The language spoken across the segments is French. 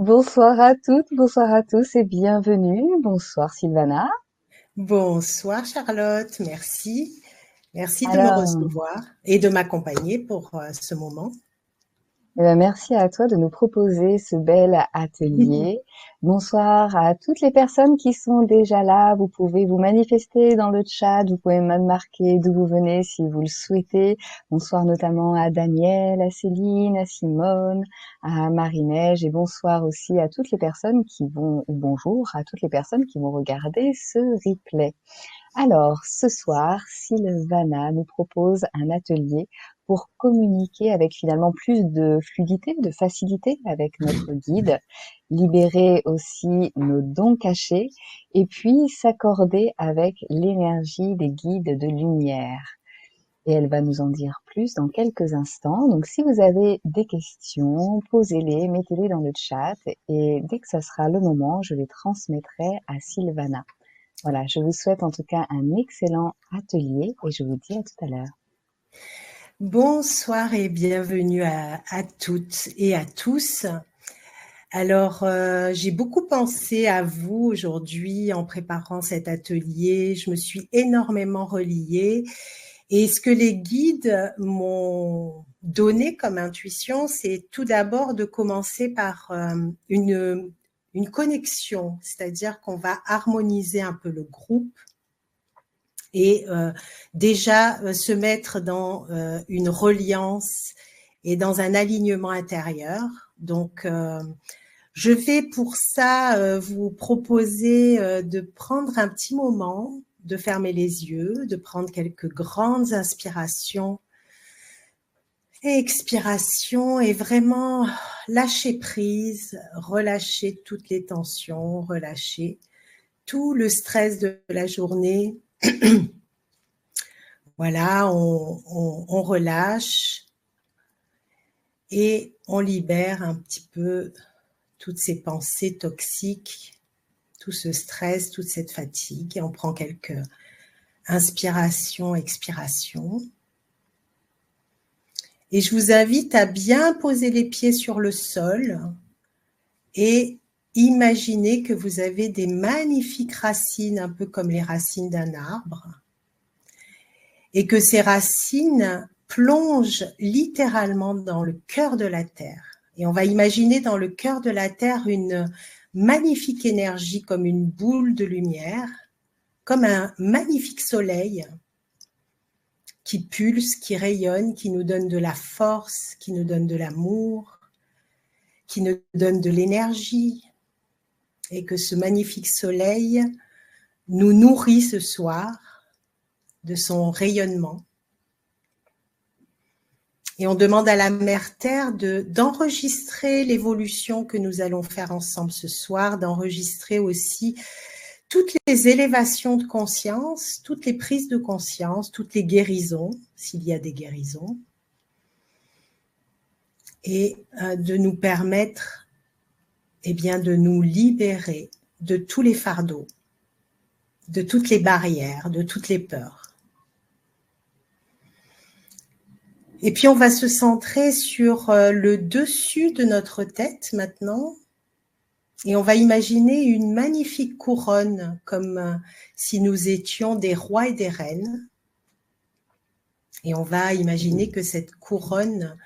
Bonsoir à toutes, bonsoir à tous et bienvenue. Bonsoir Sylvana. Bonsoir Charlotte, merci. Merci de me Alors, recevoir et de m'accompagner pour ce moment. merci à toi de nous proposer ce bel atelier. Bonsoir à toutes les personnes qui sont déjà là. Vous pouvez vous manifester dans le chat. Vous pouvez même marquer d'où vous venez si vous le souhaitez. Bonsoir notamment à Daniel, à Céline, à Simone, à Marie-Neige et bonsoir aussi à toutes les personnes qui vont, ou bonjour à toutes les personnes qui vont regarder ce replay. Alors, ce soir, Sylvana nous propose un atelier pour communiquer avec finalement plus de fluidité, de facilité avec notre guide, libérer aussi nos dons cachés et puis s'accorder avec l'énergie des guides de lumière. Et elle va nous en dire plus dans quelques instants. Donc, si vous avez des questions, posez-les, mettez-les dans le chat et dès que ça sera le moment, je les transmettrai à Sylvana. Voilà, je vous souhaite en tout cas un excellent atelier et je vous dis à tout à l'heure. Bonsoir et bienvenue à toutes et à tous. Alors, j'ai beaucoup pensé à vous aujourd'hui en préparant cet atelier. Je me suis énormément reliée et ce que les guides m'ont donné comme intuition, c'est tout d'abord de commencer par une connexion, c'est-à-dire qu'on va harmoniser un peu le groupe et déjà se mettre dans une reliance et dans un alignement intérieur. Donc, je vais pour ça vous proposer de prendre un petit moment, de fermer les yeux, de prendre quelques grandes inspirations et expirations et vraiment lâcher prise, relâcher toutes les tensions, relâcher tout le stress de la journée. Voilà, on relâche et on libère un petit peu toutes ces pensées toxiques, tout ce stress, toute cette fatigue. Et on prend quelques inspirations, expirations. Et je vous invite à bien poser les pieds sur le sol et imaginez que vous avez des magnifiques racines, un peu comme les racines d'un arbre. Et que ces racines plongent littéralement dans le cœur de la Terre. Et on va imaginer dans le cœur de la Terre une magnifique énergie comme une boule de lumière, comme un magnifique soleil qui pulse, qui rayonne, qui nous donne de la force, qui nous donne de l'amour, qui nous donne de l'énergie. Et que ce magnifique soleil nous nourrit ce soir de son rayonnement. Et on demande à la Mère Terre d'enregistrer l'évolution que nous allons faire ensemble ce soir, d'enregistrer aussi toutes les élévations de conscience, toutes les prises de conscience, toutes les guérisons, s'il y a des guérisons, et de nous permettre de nous libérer de tous les fardeaux, de toutes les barrières, de toutes les peurs. Et puis, on va se centrer sur le dessus de notre tête maintenant. Et on va imaginer une magnifique couronne, comme si nous étions des rois et des reines. Et on va imaginer que cette couronne,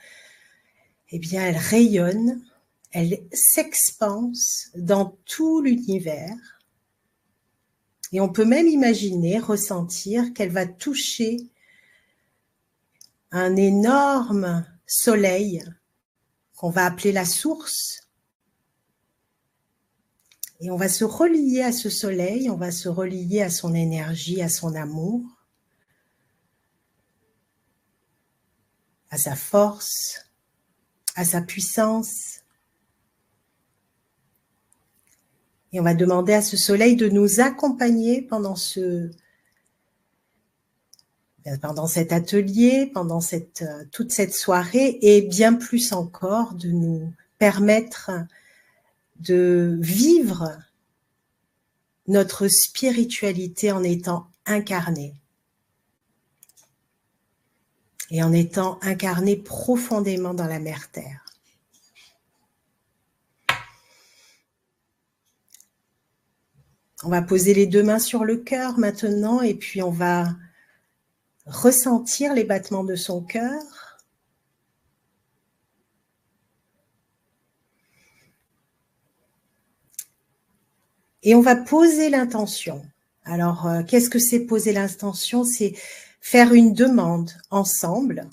elle rayonne, elle s'expanse dans tout l'univers. Et on peut même imaginer, ressentir qu'elle va toucher un énorme soleil qu'on va appeler la source. Et on va se relier à ce soleil, on va se relier à son énergie, à son amour, à sa force, à sa puissance. Et on va demander à ce soleil de nous accompagner pendant cet atelier, pendant toute cette soirée, et bien plus encore, de nous permettre de vivre notre spiritualité en étant incarné. Et en étant incarné profondément dans la Mère Terre. On va poser les 2 mains sur le cœur maintenant et puis on va ressentir les battements de son cœur. Et on va poser l'intention. Alors, qu'est-ce que c'est poser l'intention? C'est faire une demande ensemble,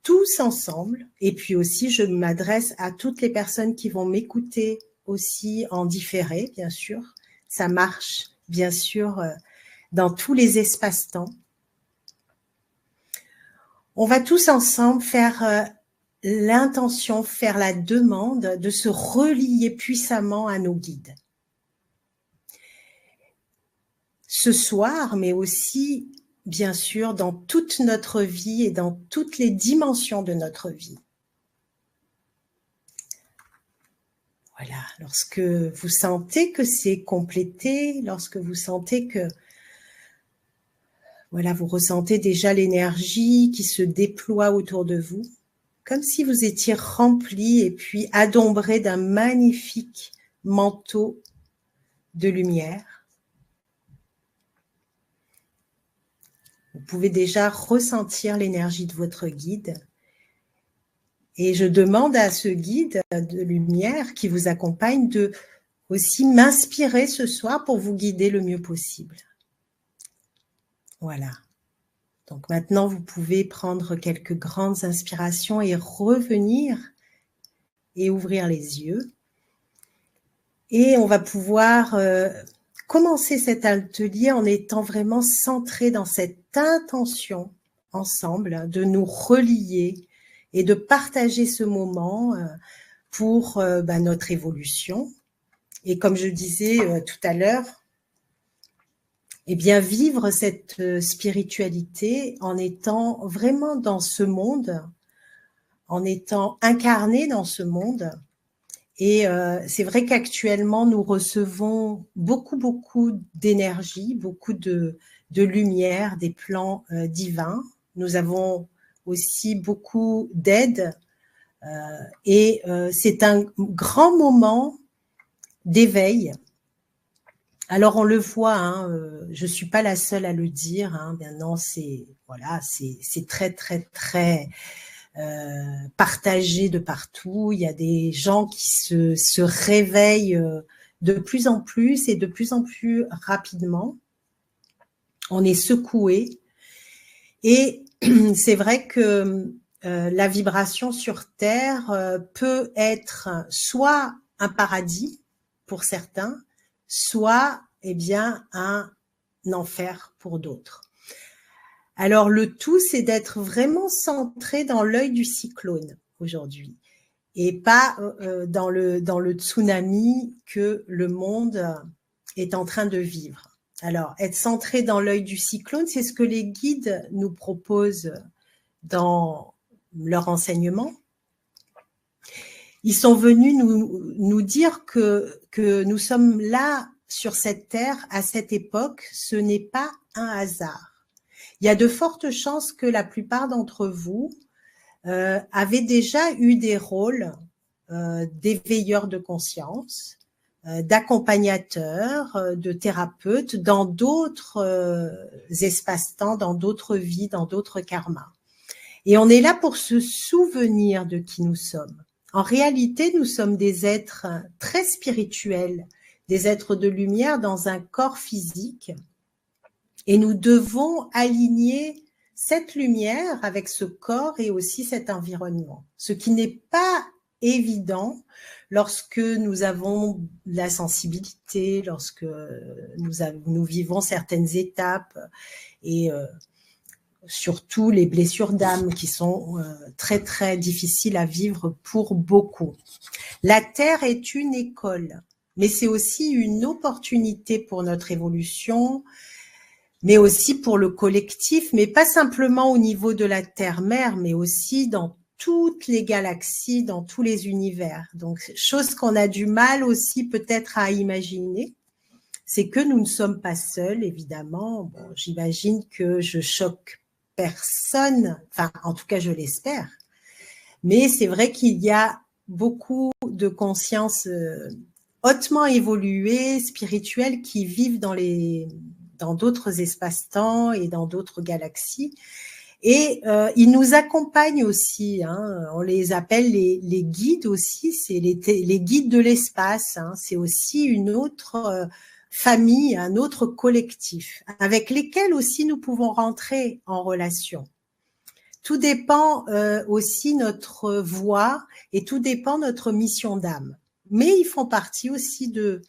tous ensemble. Et puis aussi, je m'adresse à toutes les personnes qui vont m'écouter aussi en différé, bien sûr. Ça marche, bien sûr, dans tous les espaces-temps. On va tous ensemble faire l'intention, faire la demande de se relier puissamment à nos guides. Ce soir, mais aussi, bien sûr, dans toute notre vie et dans toutes les dimensions de notre vie. Voilà, lorsque vous sentez que c'est complété, lorsque vous sentez que voilà, vous ressentez déjà l'énergie qui se déploie autour de vous, comme si vous étiez rempli et puis adombré d'un magnifique manteau de lumière. Vous pouvez déjà ressentir l'énergie de votre guide. Et je demande à ce guide de lumière qui vous accompagne de aussi m'inspirer ce soir pour vous guider le mieux possible. Voilà. Donc maintenant, vous pouvez prendre quelques grandes inspirations et revenir et ouvrir les yeux. Et on va pouvoir commencer cet atelier en étant vraiment centré dans cette intention ensemble de nous relier et de partager ce moment pour notre évolution. Et comme je disais tout à l'heure, eh bien vivre cette spiritualité en étant vraiment dans ce monde, en étant incarné dans ce monde. Et c'est vrai qu'actuellement, nous recevons beaucoup d'énergie, beaucoup de lumière des plans divins. Nous avons aussi beaucoup d'aide et c'est un grand moment d'éveil. Alors on le voit, hein, je suis pas la seule à le dire. Hein, maintenant, c'est voilà, c'est très partagé de partout. Il y a des gens qui se réveillent de plus en plus et de plus en plus rapidement. On est secoué. Et c'est vrai que la vibration sur Terre peut être soit un paradis pour certains, soit eh bien un enfer pour d'autres. Alors, le tout, c'est d'être vraiment centré dans l'œil du cyclone aujourd'hui et pas dans le tsunami que le monde est en train de vivre. Alors, être centré dans l'œil du cyclone, c'est ce que les guides nous proposent dans leur enseignement. Ils sont venus nous dire que nous sommes là sur cette terre à cette époque. Ce n'est pas un hasard. Il y a de fortes chances que la plupart d'entre vous avaient déjà eu des rôles d'éveilleurs de conscience, d'accompagnateurs, de thérapeutes dans d'autres espaces-temps, dans d'autres vies, dans d'autres karmas. Et on est là pour se souvenir de qui nous sommes. En réalité, nous sommes des êtres très spirituels, des êtres de lumière dans un corps physique. Et nous devons aligner cette lumière avec ce corps et aussi cet environnement. Ce qui n'est pas évident lorsque nous avons la sensibilité, lorsque nous vivons certaines étapes et surtout les blessures d'âme qui sont très difficiles à vivre pour beaucoup. La Terre est une école, mais c'est aussi une opportunité pour notre évolution, mais aussi pour le collectif, mais pas simplement au niveau de la Terre-Mère, mais aussi dans toutes les galaxies, dans tous les univers. Donc, chose qu'on a du mal aussi peut-être à imaginer, c'est que nous ne sommes pas seuls, évidemment. Bon, j'imagine que je choque personne, enfin, en tout cas, je l'espère. Mais c'est vrai qu'il y a beaucoup de conscience hautement évolués, spirituels, qui vivent dans d'autres espaces-temps et dans d'autres galaxies. Et ils nous accompagnent aussi, hein, on les appelle les guides aussi, c'est les guides de l'espace, hein, c'est aussi une autre famille, un autre collectif, avec lesquels aussi nous pouvons rentrer en relation. Tout dépend aussi notre voie et tout dépend notre mission d'âme. Mais ils font partie aussi de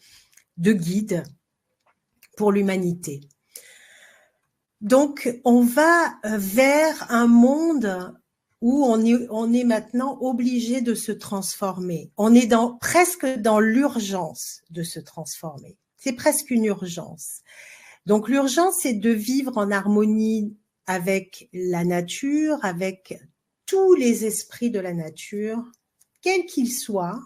guides pour l'humanité. Donc, on va vers un monde où on est maintenant obligé de se transformer. On est presque dans l'urgence de se transformer. C'est presque une urgence. Donc, l'urgence, c'est de vivre en harmonie avec la nature, avec tous les esprits de la nature, quels qu'ils soient,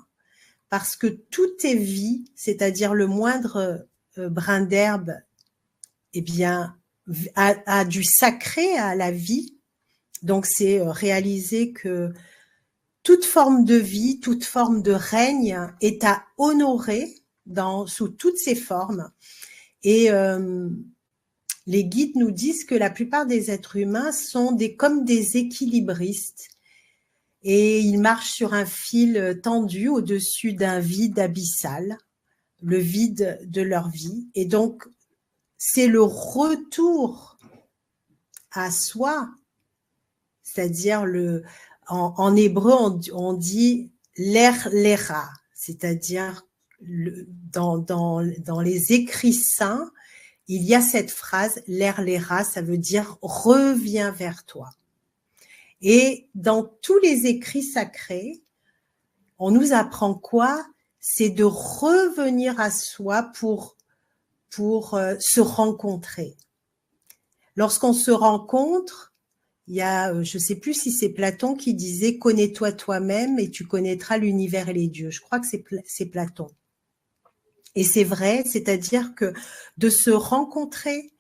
parce que tout est vie, c'est-à-dire le moindre brin d'herbe, eh bien, a du sacré à la vie. Donc, c'est réaliser que toute forme de vie, toute forme de règne est à honorer sous toutes ses formes. Et les guides nous disent que la plupart des êtres humains sont comme des équilibristes et ils marchent sur un fil tendu au-dessus d'un vide abyssal, le vide de leur vie. Et donc, c'est le retour à soi, c'est-à-dire en hébreu, on dit l'era, c'est-à-dire dans les écrits saints, il y a cette phrase, l'era, ça veut dire reviens vers toi. Et dans tous les écrits sacrés, on nous apprend quoi? C'est de revenir à soi pour se rencontrer. Lorsqu'on se rencontre, il y a, je ne sais plus si c'est Platon qui disait « Connais-toi toi-même et tu connaîtras l'univers et les dieux ». Je crois que c'est Platon. Et c'est vrai, c'est-à-dire que de se rencontrer,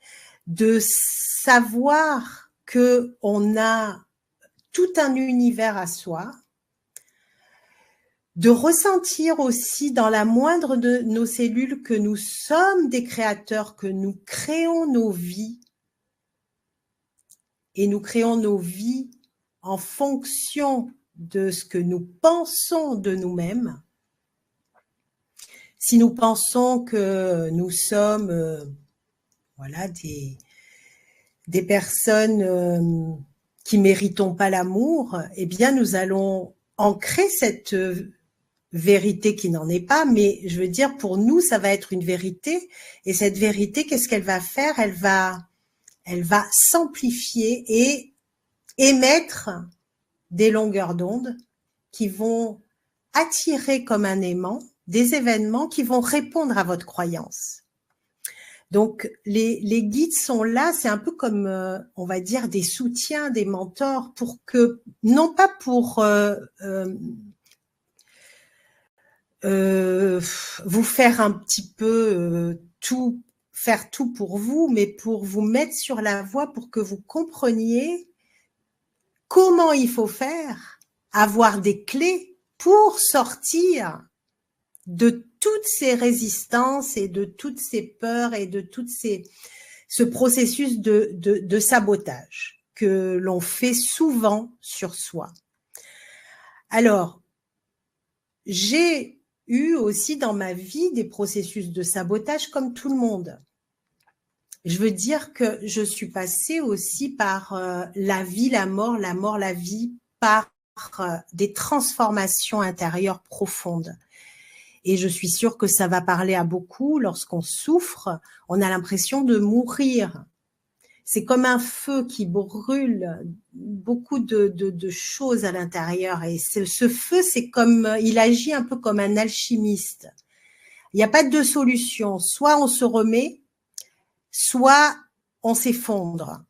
de savoir qu'on a tout un univers à soi, de ressentir aussi dans la moindre de nos cellules que nous sommes des créateurs, que nous créons nos vies, et nous créons nos vies en fonction de ce que nous pensons de nous-mêmes. Si nous pensons que nous sommes voilà, des personnes qui ne méritons pas l'amour, eh bien nous allons ancrer cette vérité qui n'en est pas, mais je veux dire, pour nous, ça va être une vérité, et cette vérité, qu'est-ce qu'elle va faire? Elle va s'amplifier et émettre des longueurs d'onde qui vont attirer comme un aimant des événements qui vont répondre à votre croyance. Donc, les guides sont là, c'est un peu comme, on va dire, des soutiens, des mentors, pour que, non pas pour vous faire un petit peu faire tout pour vous, mais pour vous mettre sur la voie pour que vous compreniez comment il faut faire, avoir des clés pour sortir de toutes ces résistances et de toutes ces peurs et de ce processus de sabotage que l'on fait souvent sur soi. Alors, j'ai eu aussi dans ma vie des processus de sabotage comme tout le monde. Je veux dire que je suis passée aussi par la vie, la mort, la vie, par des transformations intérieures profondes. Et je suis sûre que ça va parler à beaucoup. Lorsqu'on souffre, on a l'impression de mourir. C'est comme un feu qui brûle beaucoup de choses à l'intérieur. Et ce feu, il agit un peu comme un alchimiste. Il n'y a pas de solution. Soit on se remet, soit on s'effondre.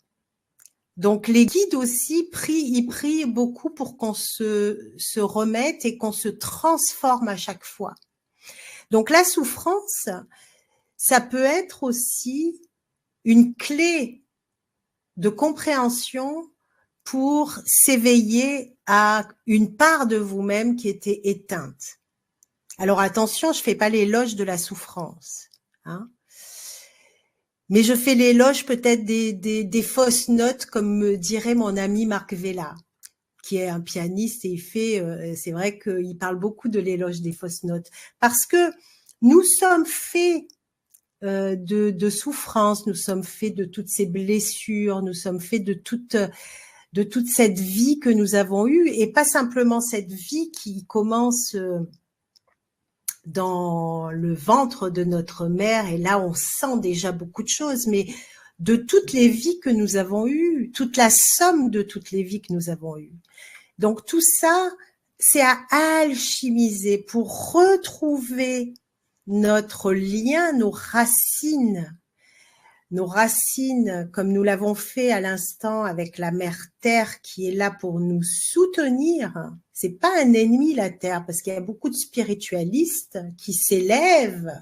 Donc les guides aussi ils prient beaucoup pour qu'on se remette et qu'on se transforme à chaque fois. Donc la souffrance, ça peut être aussi une clé de compréhension pour s'éveiller à une part de vous-même qui était éteinte. Alors attention, je fais pas l'éloge de la souffrance, hein, mais je fais l'éloge peut-être des fausses notes, comme me dirait mon ami Marc Vella, qui est un pianiste, et il fait, c'est vrai qu'il parle beaucoup de l'éloge des fausses notes, parce que nous sommes faits de souffrance, nous sommes faits de toutes ces blessures, nous sommes faits de toute cette vie que nous avons eue, et pas simplement cette vie qui commence dans le ventre de notre mère, et là on sent déjà beaucoup de choses, mais de toutes les vies que nous avons eues, toute la somme de toutes les vies que nous avons eues. Donc tout ça, c'est à alchimiser pour retrouver notre lien, nos racines, comme nous l'avons fait à l'instant avec la mère Terre qui est là pour nous soutenir. C'est pas un ennemi, la Terre, parce qu'il y a beaucoup de spiritualistes qui s'élèvent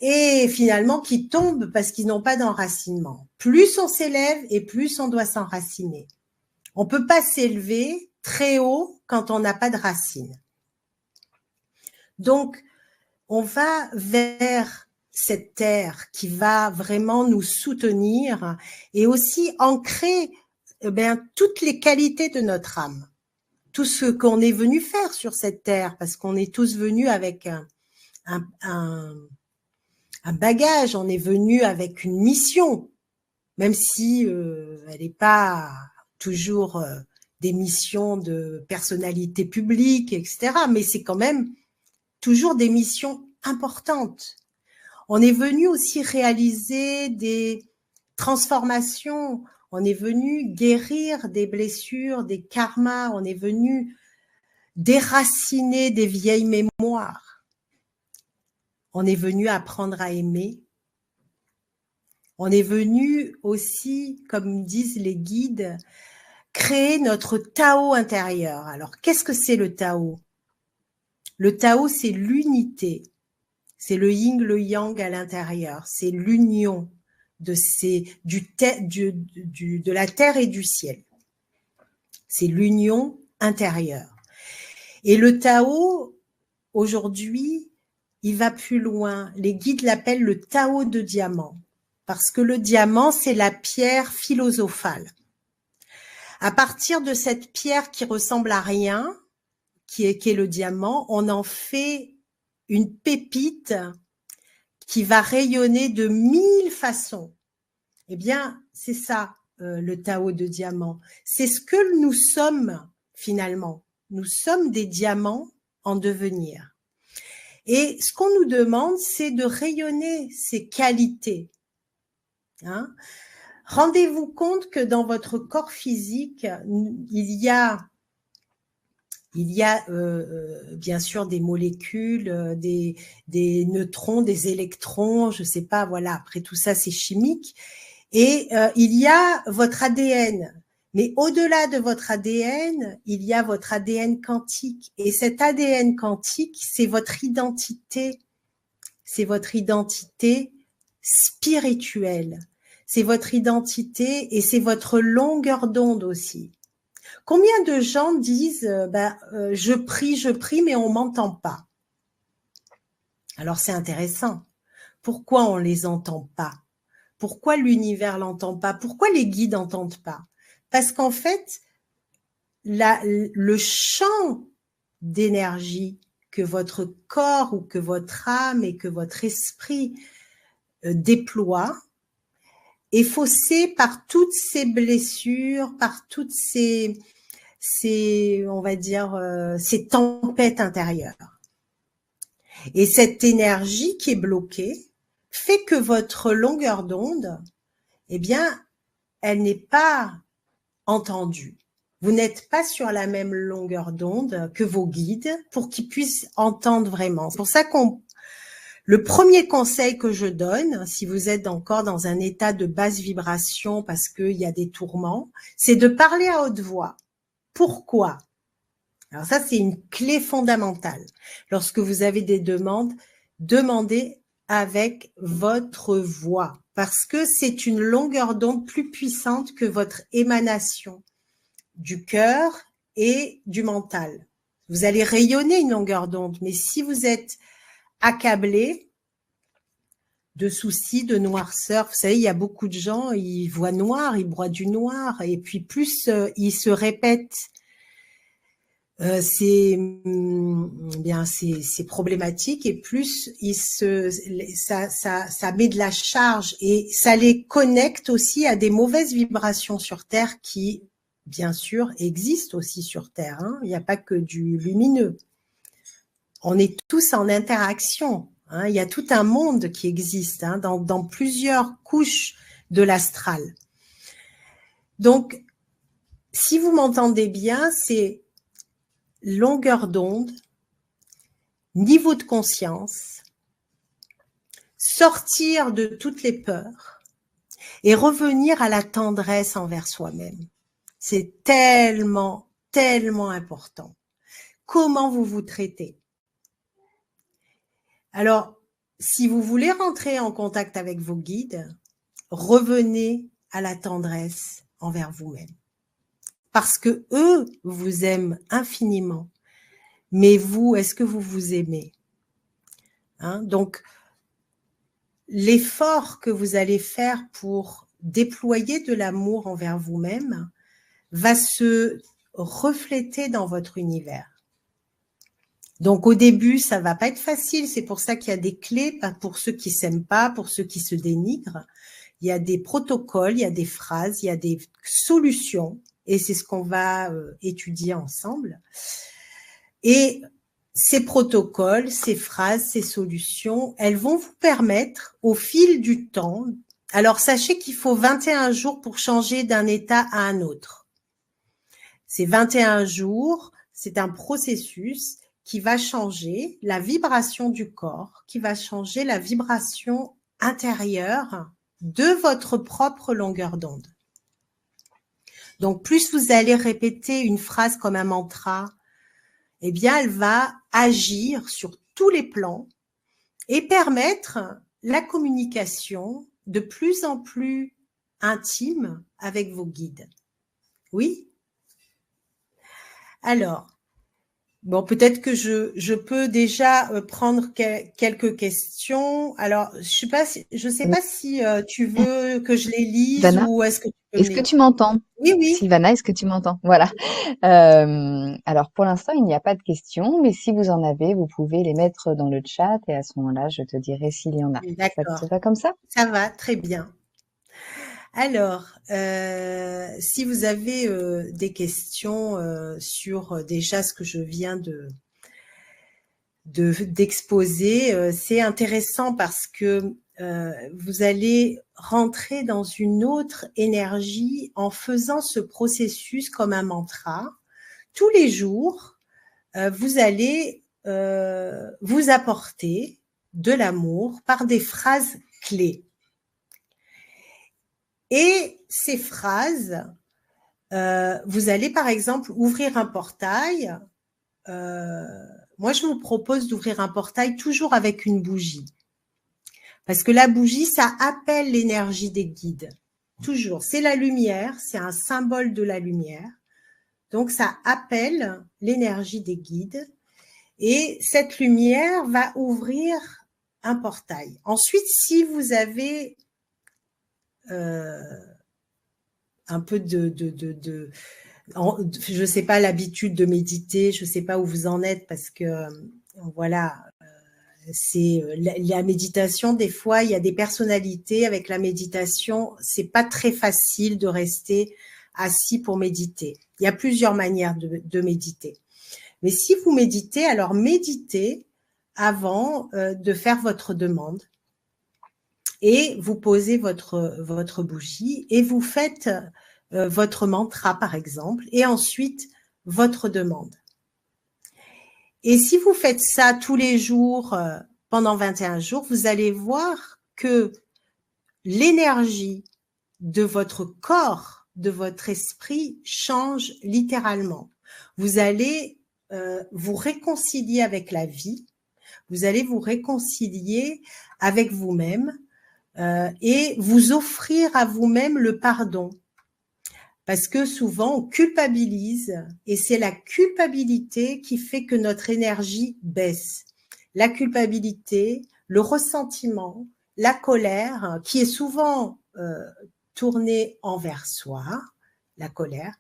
et finalement qui tombent parce qu'ils n'ont pas d'enracinement. Plus on s'élève et plus on doit s'enraciner. On peut pas s'élever très haut quand on n'a pas de racines. Donc, on va vers cette terre qui va vraiment nous soutenir et aussi ancrer toutes les qualités de notre âme. Tout ce qu'on est venu faire sur cette terre, parce qu'on est tous venus avec un bagage, on est venu avec une mission, même si elle n'est pas toujours des missions de personnalité publique, etc. Mais c'est quand même toujours des missions importantes. On est venu aussi réaliser des transformations, on est venu guérir des blessures, des karmas, on est venu déraciner des vieilles mémoires. On est venu apprendre à aimer. On est venu aussi, comme disent les guides, créer notre Tao intérieur. Alors, qu'est-ce que c'est le Tao? Le Tao, c'est l'unité. C'est le yin, le yang à l'intérieur. C'est l'union de la terre et du ciel. C'est l'union intérieure. Et le Tao, aujourd'hui, il va plus loin. Les guides l'appellent le Tao de diamant. Parce que le diamant, c'est la pierre philosophale. À partir de cette pierre qui ressemble à rien, qui est le diamant, on en fait une pépite qui va rayonner de 1000 façons. Eh bien, c'est ça, le Tao de diamant. C'est ce que nous sommes, finalement. Nous sommes des diamants en devenir. Et ce qu'on nous demande, c'est de rayonner ces qualités. Hein? Rendez-vous compte que dans votre corps physique, il y a bien sûr des molécules, des neutrons, des électrons, je sais pas, voilà, après tout ça c'est chimique, et il y a votre ADN, mais au-delà de votre ADN, il y a votre ADN quantique, et cet ADN quantique, c'est votre identité spirituelle, c'est votre identité et c'est votre longueur d'onde aussi. Combien de gens disent je prie, mais on m'entend pas. Alors c'est intéressant. Pourquoi on les entend pas? Pourquoi l'univers l'entend pas? Pourquoi les guides n'entendent pas? Parce qu'en fait, le champ d'énergie que votre corps ou que votre âme et que votre esprit déploie est faussé par toutes ces blessures, par toutes ces on va dire, ces tempêtes intérieures. Et cette énergie qui est bloquée fait que votre longueur d'onde, eh bien, elle n'est pas entendue. Vous n'êtes pas sur la même longueur d'onde que vos guides pour qu'ils puissent entendre vraiment. C'est pour ça le premier conseil que je donne, si vous êtes encore dans un état de basse vibration parce qu'il y a des tourments, c'est de parler à haute voix. Pourquoi? Alors ça, c'est une clé fondamentale. Lorsque vous avez des demandes, demandez avec votre voix parce que c'est une longueur d'onde plus puissante que votre émanation du cœur et du mental. Vous allez rayonner une longueur d'onde. Mais si vous êtes accablé de soucis, de noirceur, vous savez, il y a beaucoup de gens, ils voient noir, ils broient du noir, et puis plus ils se répètent c'est problématique, et plus ça met de la charge et ça les connecte aussi à des mauvaises vibrations sur Terre qui, bien sûr, existent aussi sur Terre. Hein. Il n'y a pas que du lumineux. On est tous en interaction. Hein. Il y a tout un monde qui existe hein, dans plusieurs couches de l'astral. Donc, si vous m'entendez bien, c'est longueur d'onde, niveau de conscience, sortir de toutes les peurs et revenir à la tendresse envers soi-même. C'est tellement, tellement important. Comment vous vous traitez? Alors, si vous voulez rentrer en contact avec vos guides, revenez à la tendresse envers vous-même. Parce que eux vous aiment infiniment. Mais vous, est-ce que vous vous aimez? Hein? Donc, l'effort que vous allez faire pour déployer de l'amour envers vous-même va se refléter dans votre univers. Donc, au début, ça va pas être facile. C'est pour ça qu'il y a des clés, pas pour ceux qui s'aiment pas, pour ceux qui se dénigrent. Il y a des protocoles, il y a des phrases, il y a des solutions. Et c'est ce qu'on va étudier ensemble. Et ces protocoles, ces phrases, ces solutions, elles vont vous permettre au fil du temps. Alors, sachez qu'il faut 21 jours pour changer d'un état à un autre. Ces 21 jours, c'est un processus qui va changer la vibration du corps, qui va changer la vibration intérieure de votre propre longueur d'onde. Donc, plus vous allez répéter une phrase comme un mantra, eh bien, elle va agir sur tous les plans et permettre la communication de plus en plus intime avec vos guides. Oui? Alors, bon, peut-être que je peux déjà prendre quelques questions. Alors, je sais pas si tu veux que je les lise Sylvana, ou est-ce que tu peux est-ce que tu m'entends? Oui, oui. Sylvana, est-ce que tu m'entends? Voilà. Alors, pour l'instant, il n'y a pas de questions, mais si vous en avez, vous pouvez les mettre dans le chat et à ce moment-là, je te dirai s'il y en a. Ça te D'accord. va comme ça? Ça va, très bien. Alors, si vous avez des questions sur déjà ce que je viens d'exposer, c'est intéressant parce que vous allez rentrer dans une autre énergie en faisant ce processus comme un mantra. Tous les jours, vous allez vous apporter de l'amour par des phrases clés. Et ces phrases, vous allez par exemple ouvrir un portail. Moi, je vous propose d'ouvrir un portail toujours avec une bougie. Parce que la bougie, ça appelle l'énergie des guides. Toujours. C'est la lumière, c'est un symbole de la lumière. Donc, ça appelle l'énergie des guides. Et cette lumière va ouvrir un portail. Ensuite, si vous avez un peu je sais pas, l'habitude de méditer, je sais pas où vous en êtes parce que voilà, c'est la méditation. Des fois, il y a des personnalités avec la méditation, c'est pas très facile de rester assis pour méditer. Il y a plusieurs manières de méditer. Mais si vous méditez, alors méditez avant de faire votre demande et vous posez votre bougie et vous faites votre mantra, par exemple, et ensuite votre demande. Et si vous faites ça tous les jours, pendant 21 jours, vous allez voir que l'énergie de votre corps, de votre esprit change littéralement. Vous allez vous réconcilier avec la vie, vous allez vous réconcilier avec vous-même et vous offrir à vous-même le pardon. Parce que souvent, on culpabilise et c'est la culpabilité qui fait que notre énergie baisse. La culpabilité, le ressentiment, la colère, qui est souvent tournée envers soi, la colère,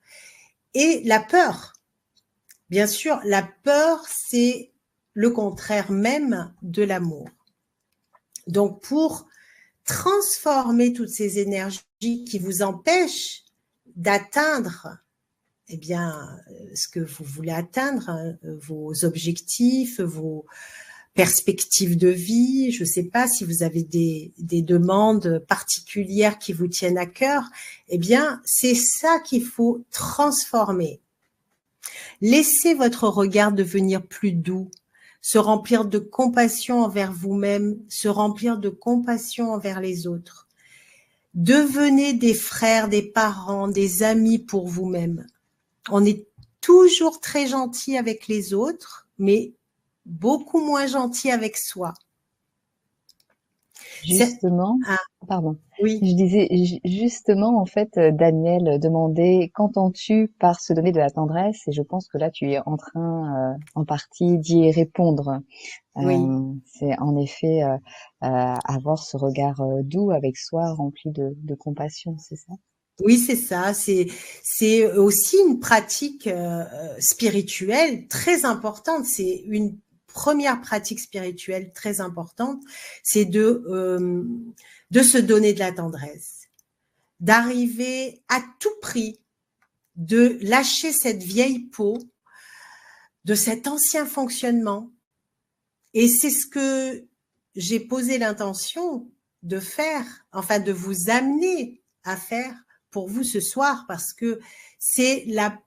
et la peur. Bien sûr, la peur, c'est le contraire même de l'amour. Donc, pour transformer toutes ces énergies qui vous empêchent d'atteindre eh bien, ce que vous voulez atteindre, hein, vos objectifs, vos perspectives de vie, je ne sais pas si vous avez des demandes particulières qui vous tiennent à cœur, eh bien, c'est ça qu'il faut transformer. Laissez votre regard devenir plus doux, se remplir de compassion envers vous-même, se remplir de compassion envers les autres. Devenez des frères, des parents, des amis pour vous-même. On est toujours très gentil avec les autres, mais beaucoup moins gentil avec soi. Justement, pardon. Oui. Je disais justement, en fait, Daniel demandait qu'entends-tu par se donner de la tendresse, et je pense que là tu es en train, en partie, d'y répondre. Oui. C'est en effet avoir ce regard doux avec soi, rempli de compassion, c'est ça? Oui, c'est ça. C'est aussi une pratique spirituelle très importante. C'est une première pratique spirituelle très importante, c'est de se donner de la tendresse, d'arriver à tout prix de lâcher cette vieille peau, de cet ancien fonctionnement. Et c'est ce que j'ai posé l'intention de faire, enfin de vous amener à faire pour vous ce soir, parce que c'est la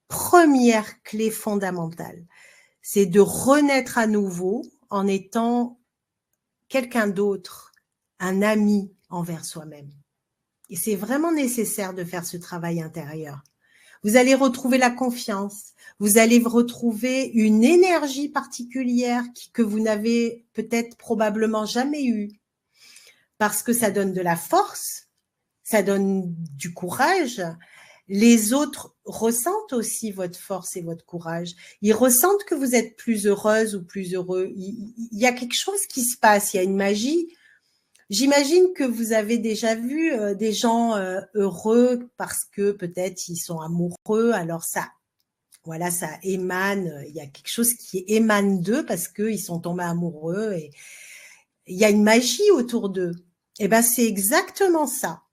première clé fondamentale. C'est de renaître à nouveau en étant quelqu'un d'autre, un ami envers soi-même. Et c'est vraiment nécessaire de faire ce travail intérieur. Vous allez retrouver la confiance, vous allez retrouver une énergie particulière que vous n'avez peut-être probablement jamais eue, parce que ça donne de la force, ça donne du courage. Les autres ressentent aussi votre force et votre courage. Ils ressentent que vous êtes plus heureuse ou plus heureux. Il y a quelque chose qui se passe, il y a une magie. J'imagine que vous avez déjà vu des gens heureux parce que peut-être ils sont amoureux. Alors ça, voilà, ça émane. Il y a quelque chose qui émane d'eux parce qu'ils sont tombés amoureux et il y a une magie autour d'eux. Et ben c'est exactement ça.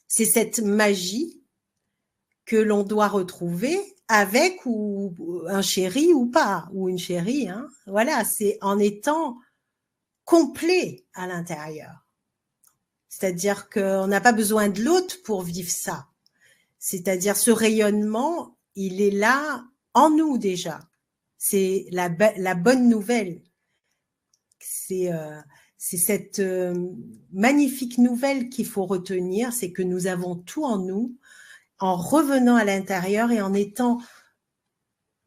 C'est cette magie que l'on doit retrouver avec ou un chéri ou pas, ou une chérie. Hein. Voilà, c'est en étant complet à l'intérieur. C'est-à-dire qu'on n'a pas besoin de l'autre pour vivre ça. C'est-à-dire ce rayonnement, il est là en nous déjà. C'est la bonne nouvelle. C'est cette magnifique nouvelle qu'il faut retenir, c'est que nous avons tout en nous, en revenant à l'intérieur et en étant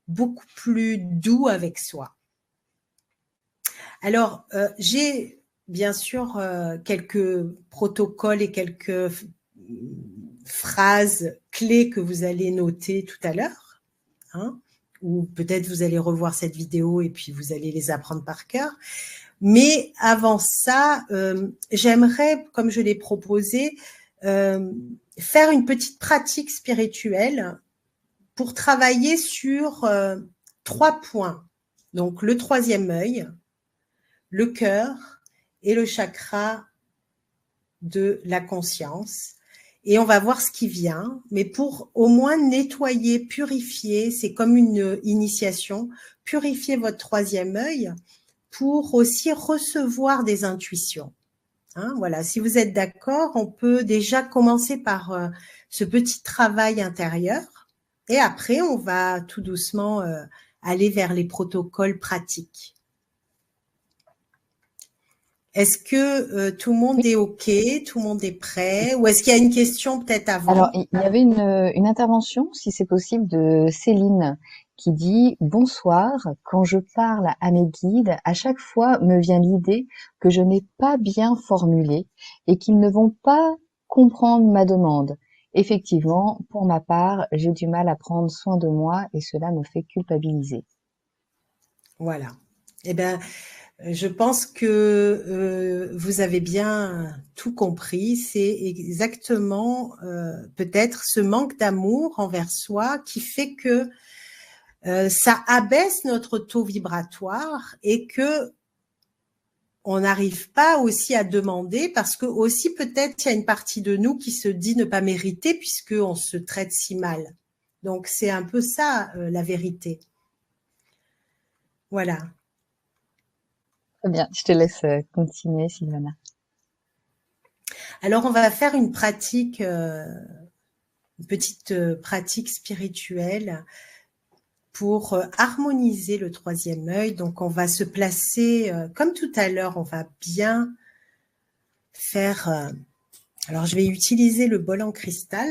beaucoup plus doux avec soi. Alors, j'ai bien sûr quelques protocoles et quelques phrases clés que vous allez noter tout à l'heure, hein, ou peut-être vous allez revoir cette vidéo et puis vous allez les apprendre par cœur. Mais avant ça, j'aimerais, comme je l'ai proposé, faire une petite pratique spirituelle pour travailler sur 3 points. Donc, le troisième œil, le cœur et le chakra de la conscience. Et on va voir ce qui vient, mais pour au moins nettoyer, purifier, c'est comme une initiation, purifier votre troisième œil pour aussi recevoir des intuitions. Hein, voilà, si vous êtes d'accord, on peut déjà commencer par ce petit travail intérieur et après, on va tout doucement aller vers les protocoles pratiques. Est-ce que tout le monde est OK, tout le monde est prêt, ou est-ce qu'il y a une question peut-être avant? Alors, il y avait une intervention, si c'est possible, de Céline qui dit: Bonsoir, quand je parle à mes guides, à chaque fois me vient l'idée que je n'ai pas bien formulé et qu'ils ne vont pas comprendre ma demande. Effectivement, pour ma part, j'ai du mal à prendre soin de moi et cela me fait culpabiliser. Voilà. Eh bien, je pense que vous avez bien tout compris. C'est exactement peut-être ce manque d'amour envers soi qui fait que ça abaisse notre taux vibratoire et que on n'arrive pas aussi à demander parce que aussi peut-être il y a une partie de nous qui se dit ne pas mériter puisqu'on se traite si mal. Donc c'est un peu ça la vérité. Voilà. Très bien, je te laisse continuer, Sylvana. Alors on va faire une pratique, une petite pratique spirituelle pour harmoniser le troisième œil. Donc on va se placer, comme tout à l'heure, on va bien faire... alors je vais utiliser le bol en cristal.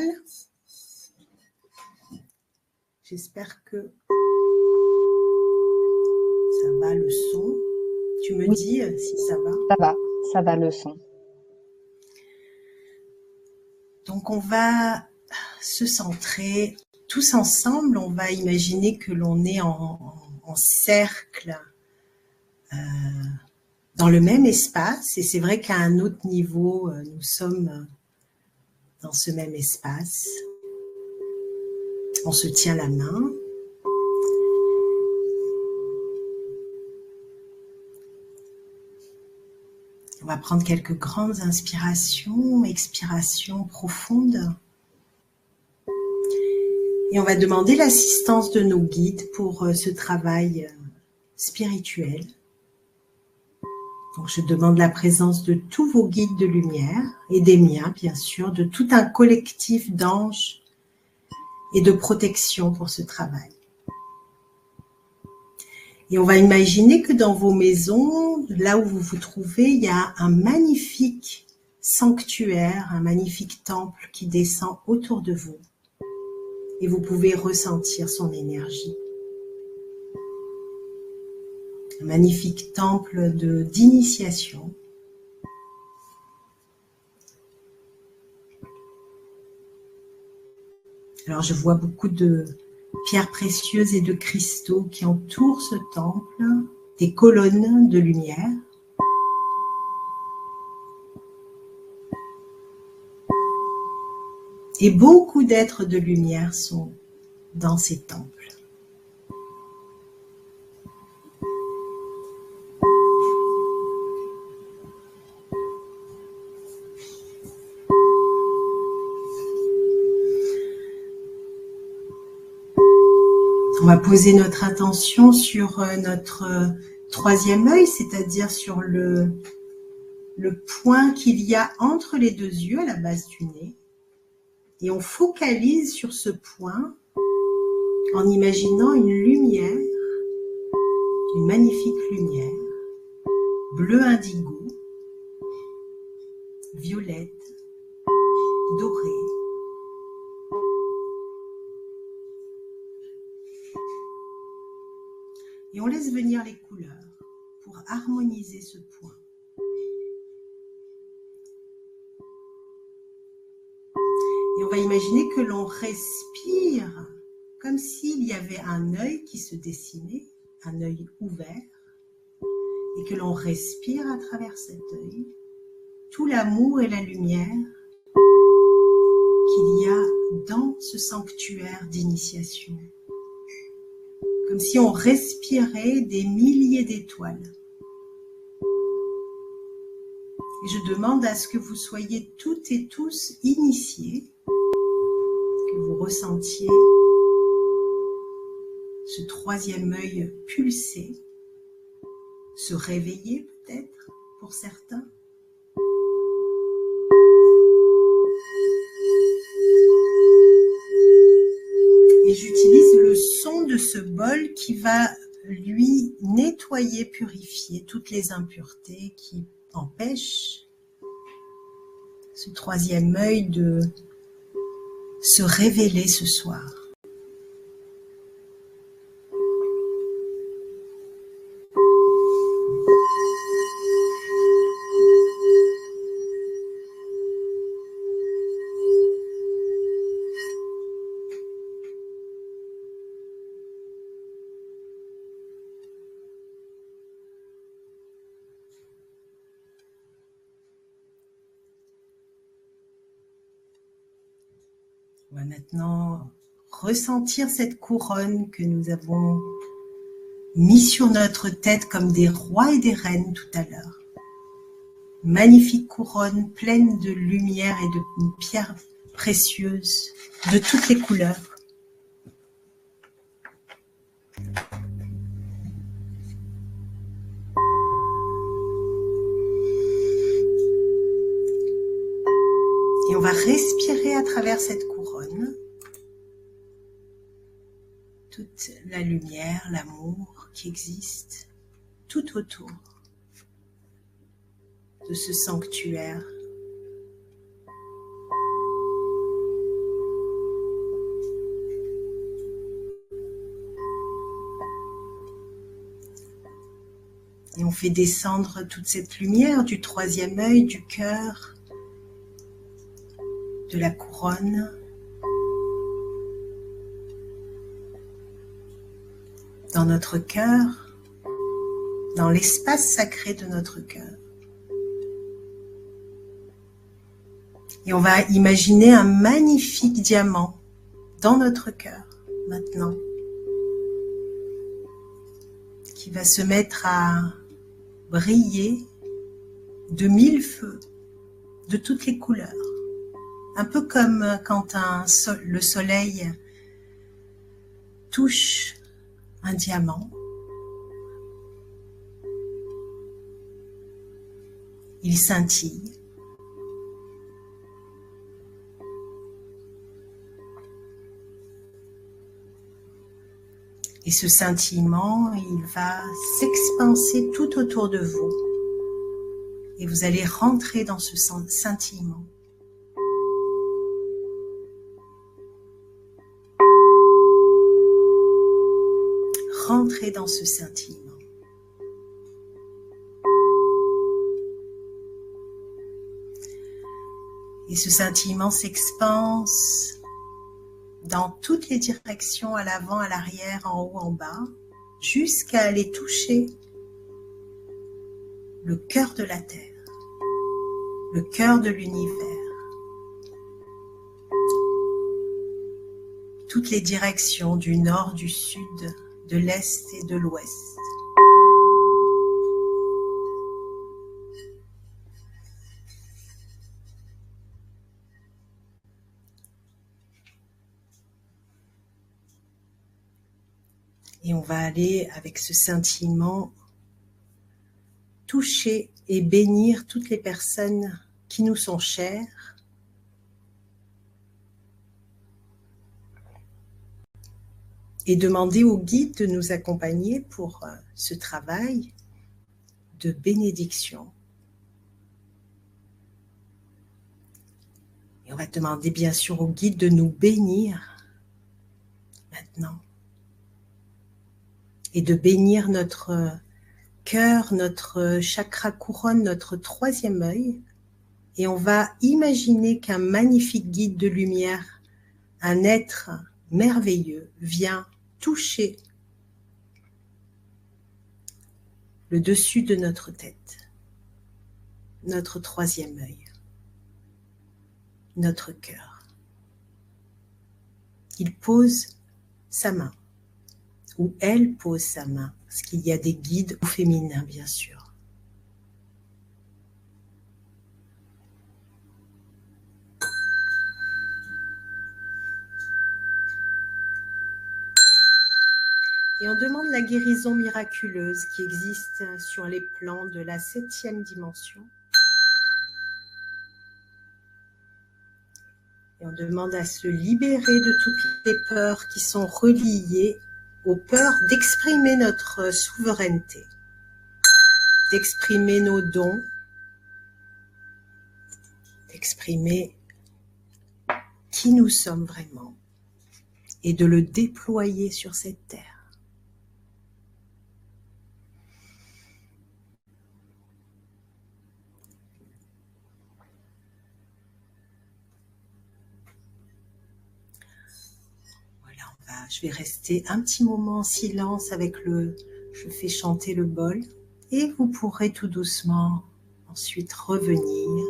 J'espère que ça va le son. Tu me Oui, dis si ça va. ça va le son. Donc on va se centrer tous ensemble. On va imaginer que l'on est en cercle dans le même espace. Et c'est vrai qu'à un autre niveau, nous sommes dans ce même espace. On se tient la main. On va prendre quelques grandes inspirations, expirations profondes. Et on va demander l'assistance de nos guides pour ce travail spirituel. Donc je demande la présence de tous vos guides de lumière et des miens, bien sûr, de tout un collectif d'anges et de protection pour ce travail. Et on va imaginer que dans vos maisons, là où vous vous trouvez, il y a un magnifique sanctuaire, un magnifique temple qui descend autour de vous. Et vous pouvez ressentir son énergie. Un magnifique temple d'initiation. Alors je vois beaucoup de pierres précieuses et de cristaux qui entourent ce temple, des colonnes de lumière. Et beaucoup d'êtres de lumière sont dans ces temples. On va poser notre attention sur notre troisième œil, c'est-à-dire sur le point qu'il y a entre les deux yeux à la base du nez. Et on focalise sur ce point en imaginant une lumière, une magnifique lumière, bleu indigo, violette, dorée. Et on laisse venir les couleurs pour harmoniser ce point. Et on va imaginer que l'on respire comme s'il y avait un œil qui se dessinait, un œil ouvert, et que l'on respire à travers cet œil tout l'amour et la lumière qu'il y a dans ce sanctuaire d'initiation. Comme si on respirait des milliers d'étoiles. Et je demande à ce que vous soyez toutes et tous initiés, que vous ressentiez ce troisième œil pulser, se réveiller peut-être pour certains. Et j'utilise le son de ce bol qui va lui nettoyer, purifier toutes les impuretés qui empêchent ce troisième œil de se révéler ce soir. On va maintenant ressentir cette couronne que nous avons mise sur notre tête comme des rois et des reines tout à l'heure. Magnifique couronne pleine de lumière et de pierres précieuses de toutes les couleurs. Et on va respirer à travers cette couronne toute la lumière, l'amour qui existe tout autour de ce sanctuaire. Et on fait descendre toute cette lumière du troisième œil, du cœur, de la couronne, dans notre cœur, dans l'espace sacré de notre cœur. Et on va imaginer un magnifique diamant dans notre cœur maintenant, qui va se mettre à briller de 1000 feux, de toutes les couleurs. Un peu comme quand le soleil touche un diamant. Il scintille. Et ce scintillement, il va s'expanser tout autour de vous. Et vous allez rentrer dans ce scintillement. Rentrez dans ce scintillement. Et ce scintillement s'expanse dans toutes les directions, à l'avant, à l'arrière, en haut, en bas, jusqu'à aller toucher le cœur de la Terre, le cœur de l'univers. Toutes les directions du nord, du sud, de l'est et de l'ouest. Et on va aller, avec ce scintillement, toucher et bénir toutes les personnes qui nous sont chères. Et demander au guide de nous accompagner pour ce travail de bénédiction. Et on va demander bien sûr au guide de nous bénir maintenant. Et de bénir notre cœur, notre chakra couronne, notre troisième œil. Et on va imaginer qu'un magnifique guide de lumière, un être merveilleux, vient toucher le dessus de notre tête, notre troisième œil, notre cœur. Il pose sa main, ou elle pose sa main, parce qu'il y a des guides au féminin, bien sûr. Et on demande la guérison miraculeuse qui existe sur les plans de la 7e dimension. Et on demande à se libérer de toutes les peurs qui sont reliées aux peurs d'exprimer notre souveraineté, d'exprimer nos dons, d'exprimer qui nous sommes vraiment et de le déployer sur cette terre. Je vais rester un petit moment en silence avec je fais chanter le bol et vous pourrez tout doucement ensuite revenir.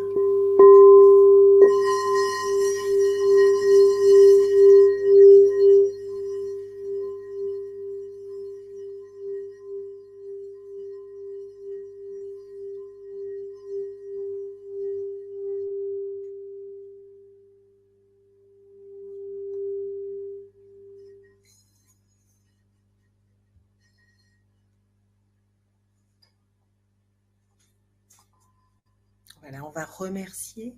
Voilà, on va remercier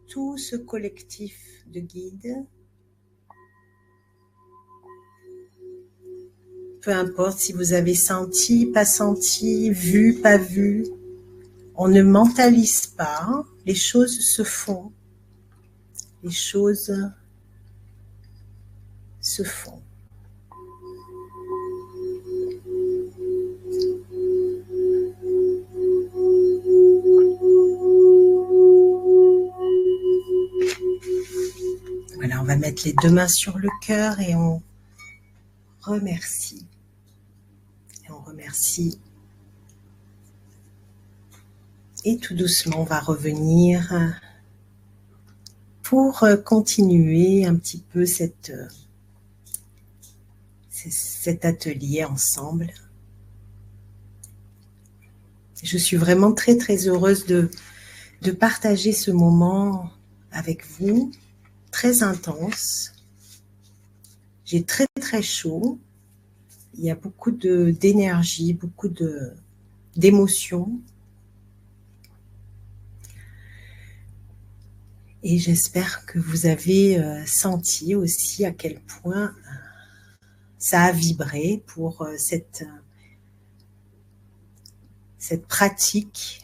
tout ce collectif de guides. Peu importe si vous avez senti, pas senti, vu, pas vu. On ne mentalise pas, les choses se font. Les choses se font. Voilà, on va mettre les 2 mains sur le cœur et on remercie. Et on remercie. Et tout doucement, on va revenir pour continuer un petit peu cet atelier ensemble. Je suis vraiment très très heureuse de partager ce moment avec vous, très intense. J'ai très très chaud. Il y a beaucoup d'énergie, beaucoup d'émotions. Et j'espère que vous avez senti aussi à quel point ça a vibré pour cette pratique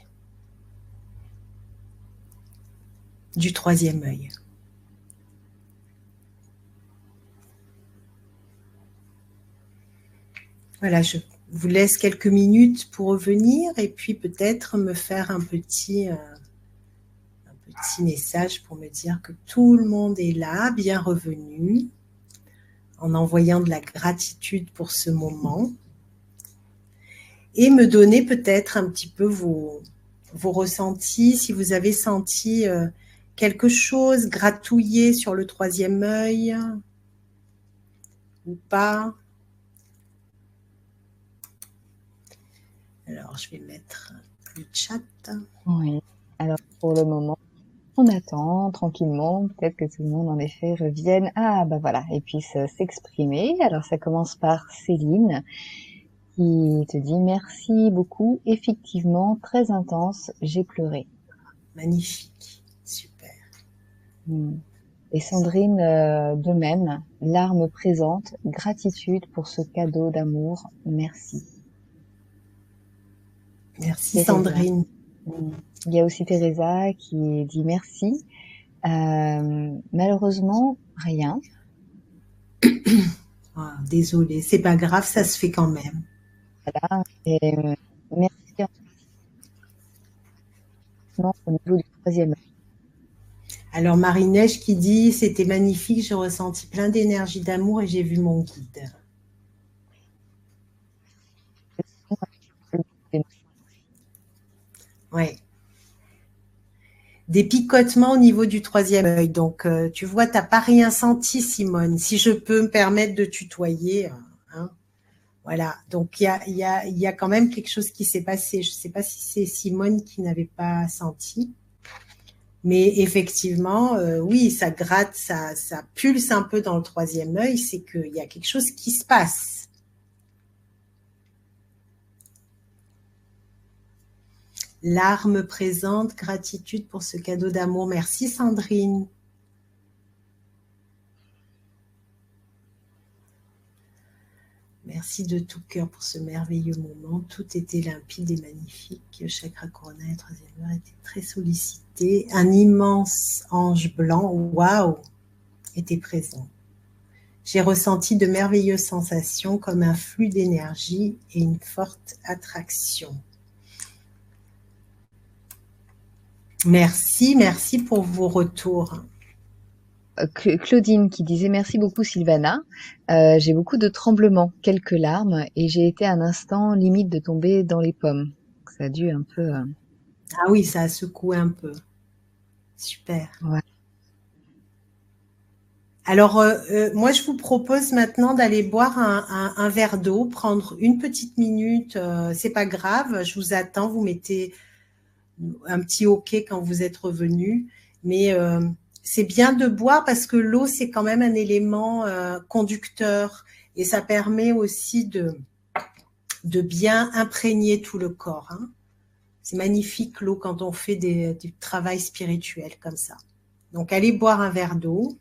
du 3e œil. Voilà, je vous laisse quelques minutes pour revenir et puis peut-être me faire un petit message pour me dire que tout le monde est là, bien revenu, en envoyant de la gratitude pour ce moment et me donner peut-être un petit peu vos ressentis, si vous avez senti quelque chose gratouiller sur le 3e œil ou pas. Alors, je vais mettre le chat. Oui. Alors, pour le moment, on attend tranquillement. Peut-être que tout le monde, en effet, revienne. Ah, bah voilà, et puisse s'exprimer. Alors, ça commence par Céline, qui te dit « Merci beaucoup. Effectivement, très intense. J'ai pleuré. » Magnifique. Super. Et Sandrine, de même, larmes présentes, gratitude pour ce cadeau d'amour. Merci. Merci Teresa. Sandrine. Il y a aussi Teresa qui dit merci. Malheureusement, rien. Ah, désolée, c'est pas grave, ça se fait quand même. Voilà. Et merci au niveau du 3e. Alors Marie-Neige qui dit « C'était magnifique, j'ai ressenti plein d'énergie d'amour et j'ai vu mon guide. » Ouais. Des picotements au niveau du 3e œil. Donc, tu vois, tu n'as pas rien senti, Simone. Si je peux me permettre de tutoyer. Hein. Voilà. Donc, il y a quand même quelque chose qui s'est passé. Je ne sais pas si c'est Simone qui n'avait pas senti. Mais effectivement, oui, ça gratte, ça pulse un peu dans le 3e œil. C'est qu'il y a quelque chose qui se passe. Larmes présentes, gratitude pour ce cadeau d'amour. Merci Sandrine. Merci de tout cœur pour ce merveilleux moment. Tout était limpide et magnifique. Le chakra coronal, 3e œil, était très sollicité. Un immense ange blanc, waouh, était présent. J'ai ressenti de merveilleuses sensations comme un flux d'énergie et une forte attraction. Merci pour vos retours. Claudine qui disait « Merci beaucoup Sylvana. J'ai beaucoup de tremblements, quelques larmes et j'ai été un instant limite de tomber dans les pommes. » Ça a dû un peu... Ah oui, ça a secoué un peu. Super. Ouais. Alors, moi, je vous propose maintenant d'aller boire un verre d'eau, prendre une petite minute. C'est pas grave, je vous attends. Vous mettez un petit OK quand vous êtes revenu. Mais c'est bien de boire parce que l'eau, c'est quand même un élément conducteur et ça permet aussi de bien imprégner tout le corps. Hein. C'est magnifique l'eau quand on fait du travail spirituel comme ça. Donc, allez boire un verre d'eau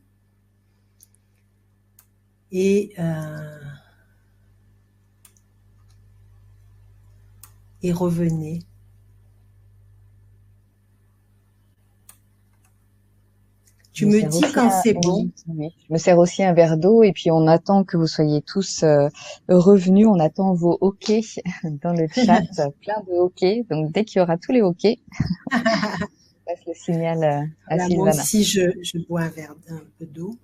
et revenez. Tu me dis quand c'est bon. Oui. Je me sers aussi un verre d'eau et puis on attend que vous soyez tous revenus. On attend vos hockey dans le chat, plein de hockey. Donc dès qu'il y aura tous les hockey, on passe le signal à Voilà, moi Sylvana. aussi, je bois un peu d'eau.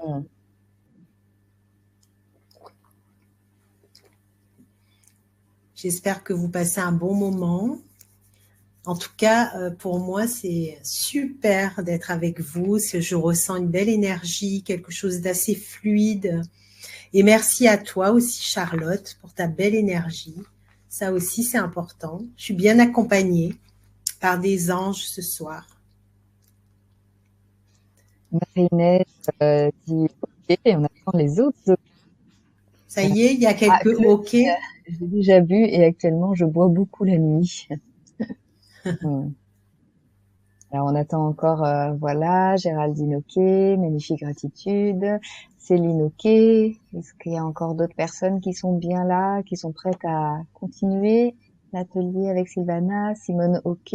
J'espère que vous passez un bon moment. En tout cas, pour moi, c'est super d'être avec vous. Je ressens une belle énergie, quelque chose d'assez fluide. Et merci à toi aussi, Charlotte, pour ta belle énergie. Ça aussi, c'est important. Je suis bien accompagnée par des anges ce soir. Marinette dit OK, et on attend les autres. Ça y est, il y a quelques OK. J'ai déjà bu et actuellement, je bois beaucoup la nuit. Alors, on attend encore, voilà, Géraldine OK, magnifique gratitude, Céline OK. Est-ce qu'il y a encore d'autres personnes qui sont bien là, qui sont prêtes à continuer l'atelier avec Sylvana? Simone OK.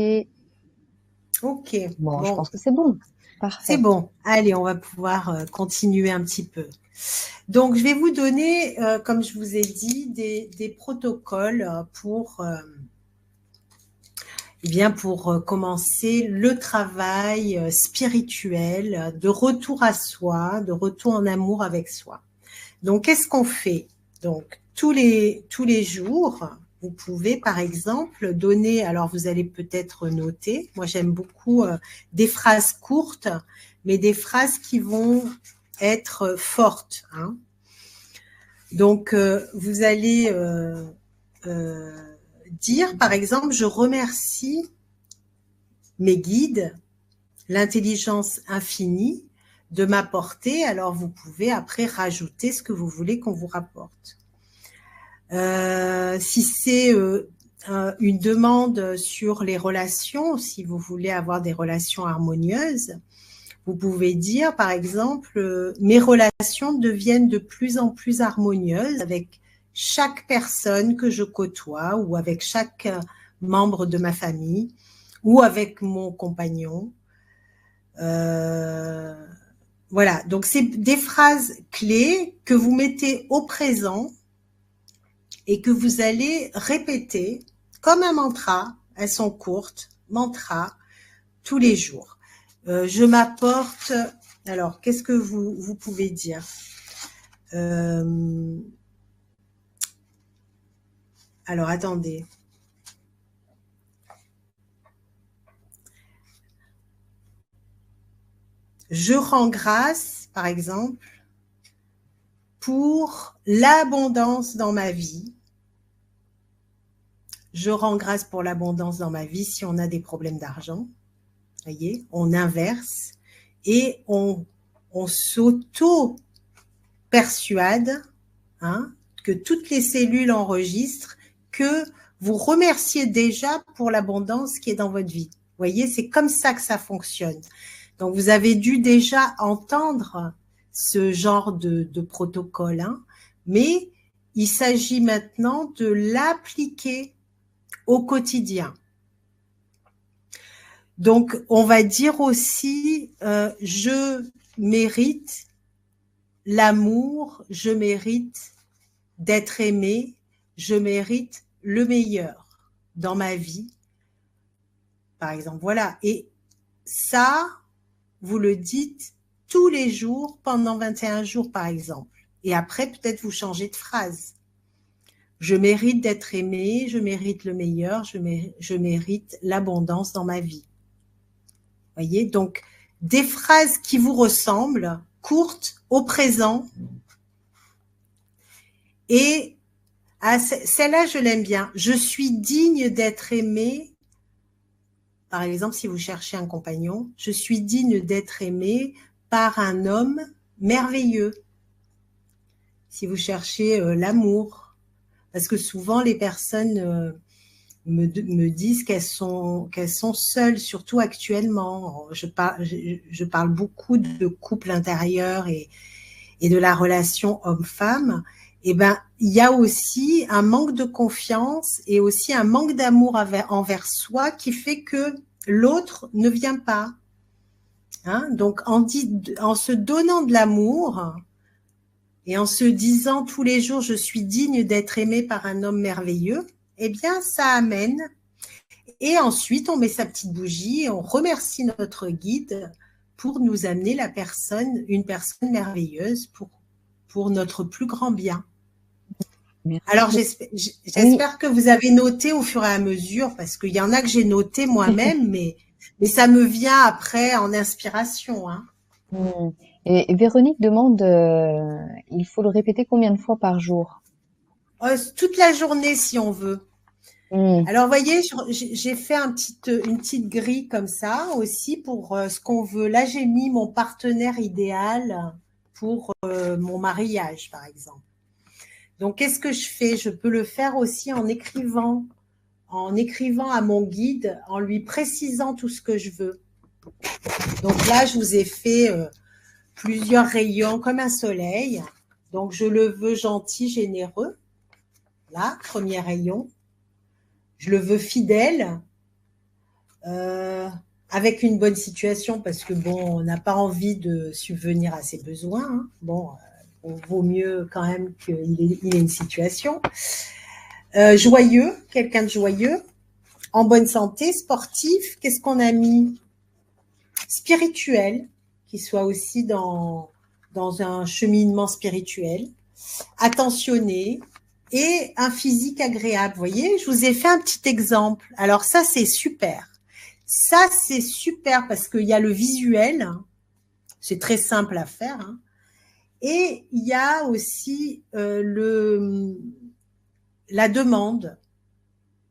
OK. Bon, je pense que c'est bon. Parfait. C'est bon. Allez, on va pouvoir continuer un petit peu. Donc, je vais vous donner, comme je vous ai dit, des protocoles pour commencer le travail spirituel de retour à soi, de retour en amour avec soi. Donc, qu'est-ce qu'on fait? Donc, tous les jours, vous pouvez, par exemple, donner, alors vous allez peut-être noter, moi j'aime beaucoup des phrases courtes, mais des phrases qui vont être fortes. Hein. Donc, vous allez dire, par exemple, je remercie mes guides, l'intelligence infinie, de m'apporter. Alors, vous pouvez après rajouter ce que vous voulez qu'on vous rapporte. Si c'est une demande sur les relations, si vous voulez avoir des relations harmonieuses, vous pouvez dire, par exemple, mes relations deviennent de plus en plus harmonieuses avec chaque personne que je côtoie ou avec chaque membre de ma famille ou avec mon compagnon. Voilà, donc c'est des phrases clés que vous mettez au présent et que vous allez répéter comme un mantra. Elles sont courtes, mantra, tous les jours. Je m'apporte... Alors, qu'est-ce que vous pouvez dire? Alors, attendez. Je rends grâce, par exemple, pour l'abondance dans ma vie. Je rends grâce pour l'abondance dans ma vie si on a des problèmes d'argent. Voyez, on inverse et on s'auto-persuade que toutes les cellules enregistrent que vous remerciez déjà pour l'abondance qui est dans votre vie. Voyez, c'est comme ça que ça fonctionne. Donc, vous avez dû déjà entendre ce genre de protocole, mais il s'agit maintenant de l'appliquer au quotidien. Donc, on va dire aussi, je mérite l'amour, je mérite d'être aimé, je mérite le meilleur dans ma vie, par exemple. Voilà, et ça, vous le dites tous les jours pendant 21 jours, par exemple. Et après, peut-être vous changez de phrase. Je mérite d'être aimé, je mérite le meilleur, je mérite l'abondance dans ma vie. Voyez, donc des phrases qui vous ressemblent, courtes, au présent. Et celle-là, je l'aime bien. Je suis digne d'être aimé. Par exemple, si vous cherchez un compagnon, je suis digne d'être aimé par un homme merveilleux. Si vous cherchez l'amour, parce que souvent les personnes me disent qu'elles sont seules, surtout actuellement. Je parle beaucoup de couple intérieur et de la relation homme-femme. Eh ben, il y a aussi un manque de confiance et aussi un manque d'amour envers soi qui fait que l'autre ne vient pas. Hein? Donc, en se donnant de l'amour et en se disant tous les jours, je suis digne d'être aimée par un homme merveilleux, eh bien, ça amène. Et ensuite, on met sa petite bougie et on remercie notre guide pour nous amener une personne merveilleuse pour notre plus grand bien. Alors, Merci. Oui, j'espère que vous avez noté au fur et à mesure, parce qu'il y en a que j'ai noté moi-même, mais ça me vient après en inspiration. Hein. mm. Et Véronique demande, il faut le répéter combien de fois par jour? Toute la journée, si on veut. Mm. Alors, vous voyez, j'ai fait une petite grille comme ça aussi pour ce qu'on veut. Là, j'ai mis mon partenaire idéal pour mon mariage, par exemple. Donc, qu'est-ce que je fais? Je peux le faire aussi en écrivant à mon guide, en lui précisant tout ce que je veux. Donc là, je vous ai fait plusieurs rayons comme un soleil. Donc, je le veux gentil, généreux. Là, premier rayon. Je le veux fidèle, avec une bonne situation, parce que bon, on n'a pas envie de subvenir à ses besoins. Hein. Bon, vaut mieux quand même qu'il ait une situation. Joyeux, quelqu'un de joyeux, en bonne santé, sportif. Qu'est-ce qu'on a mis? Spirituel, qui soit aussi dans un cheminement spirituel, attentionné et un physique agréable. Vous voyez, je vous ai fait un petit exemple. Alors ça, c'est super. Ça, c'est super parce qu'il y a le visuel, c'est très simple à faire, hein, et il y a aussi la demande.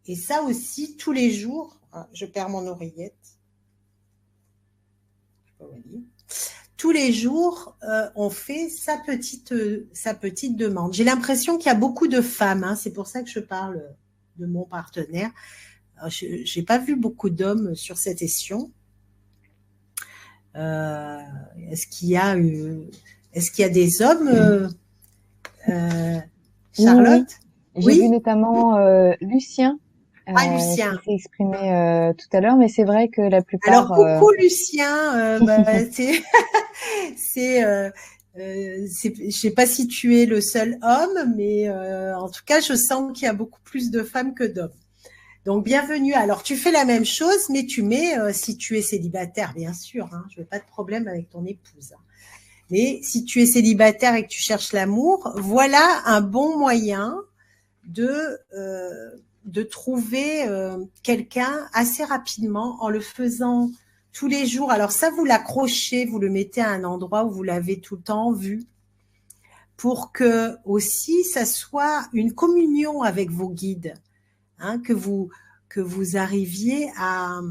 Et ça aussi, tous les jours, je perds mon oreillette. Tous les jours, on fait sa petite demande. J'ai l'impression qu'il y a beaucoup de femmes, hein, c'est pour ça que je parle de mon partenaire. Je n'ai pas vu beaucoup d'hommes sur cette session. Est-ce qu'il y a des hommes, Oui, oui. Charlotte? J'ai vu Oui? notamment Lucien Ah, qui Lucien. s'est exprimé tout à l'heure, mais c'est vrai que la Alors, plupart. coucou Lucien. Je sais pas si tu es le seul homme, mais en tout cas, je sens qu'il y a beaucoup plus de femmes que d'hommes. Donc, bienvenue. Alors, tu fais la même chose, mais tu mets, si tu es célibataire, bien sûr, hein, je n'ai pas de problème avec ton épouse. Hein. Mais si tu es célibataire et que tu cherches l'amour, voilà un bon moyen de trouver quelqu'un assez rapidement en le faisant tous les jours. Alors ça, vous l'accrochez, vous le mettez à un endroit où vous l'avez tout le temps vu pour que aussi ça soit une communion avec vos guides, hein, que vous arriviez à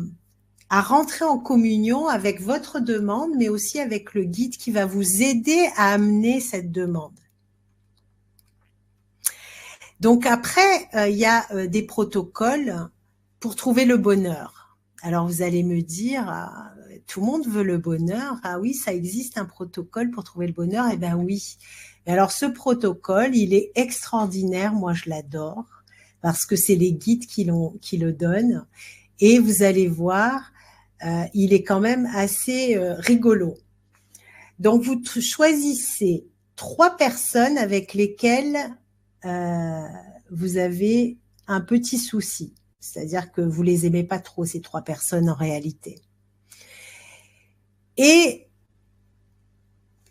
rentrer en communion avec votre demande, mais aussi avec le guide qui va vous aider à amener cette demande. Donc après, il y a des protocoles pour trouver le bonheur. Alors vous allez me dire, tout le monde veut le bonheur. Ah oui, ça existe un protocole pour trouver le bonheur. Eh bien oui. Et alors ce protocole, il est extraordinaire. Moi, je l'adore parce que c'est les guides qui le donnent. Et vous allez voir, il est quand même assez rigolo. Donc vous choisissez 3 personnes avec lesquelles vous avez un petit souci. C'est-à-dire que vous les aimez pas trop, ces 3 personnes, en réalité. Et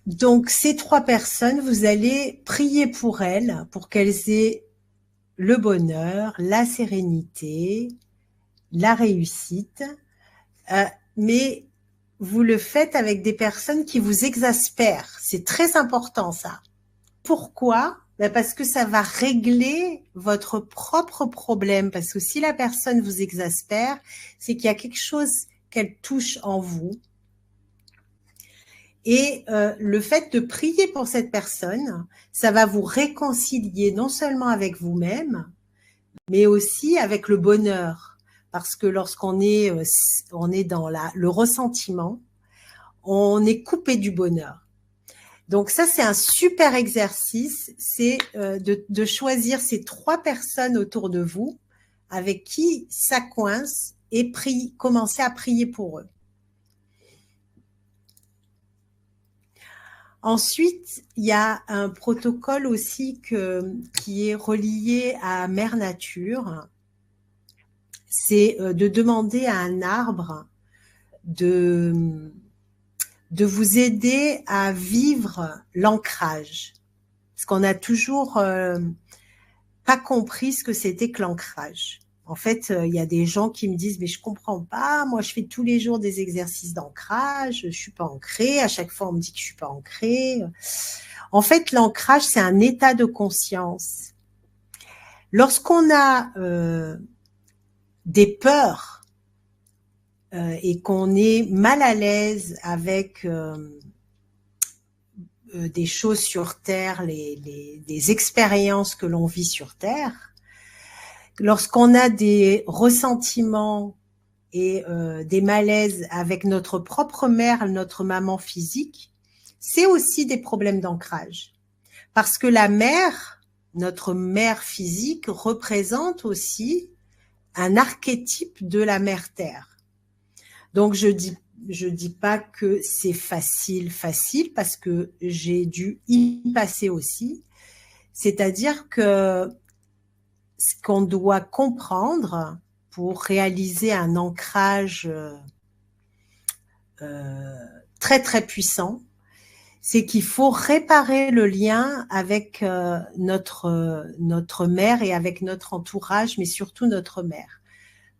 donc, ces 3 personnes, vous allez prier pour elles, pour qu'elles aient le bonheur, la sérénité, la réussite. Mais vous le faites avec des personnes qui vous exaspèrent. C'est très important, ça. Pourquoi? Parce que ça va régler votre propre problème. Parce que si la personne vous exaspère, c'est qu'il y a quelque chose qu'elle touche en vous. Et le fait de prier pour cette personne, ça va vous réconcilier non seulement avec vous-même, mais aussi avec le bonheur. Parce que lorsqu'on est, on est dans le ressentiment, on est coupé du bonheur. Donc ça, c'est un super exercice, c'est de choisir ces 3 personnes autour de vous avec qui ça coince et commencer à prier pour eux. Ensuite, il y a un protocole aussi qui est relié à Mère Nature. C'est de demander à un arbre de vous aider à vivre l'ancrage. Parce qu'on a toujours pas compris ce que c'était que l'ancrage. En fait, il y a des gens qui me disent « mais je comprends pas, moi je fais tous les jours des exercices d'ancrage, je suis pas ancrée, à chaque fois on me dit que je suis pas ancrée ». En fait, l'ancrage, c'est un état de conscience. Lorsqu'on a des peurs et qu'on est mal à l'aise avec des choses sur Terre, des expériences que l'on vit sur Terre, lorsqu'on a des ressentiments et des malaises avec notre propre mère, notre maman physique, c'est aussi des problèmes d'ancrage. Parce que la mère, notre mère physique, représente aussi un archétype de la mère Terre. Donc je dis pas que c'est facile parce que j'ai dû y passer aussi. C'est-à-dire que ce qu'on doit comprendre pour réaliser un ancrage très très puissant, c'est qu'il faut réparer le lien avec notre mère et avec notre entourage, mais surtout notre mère.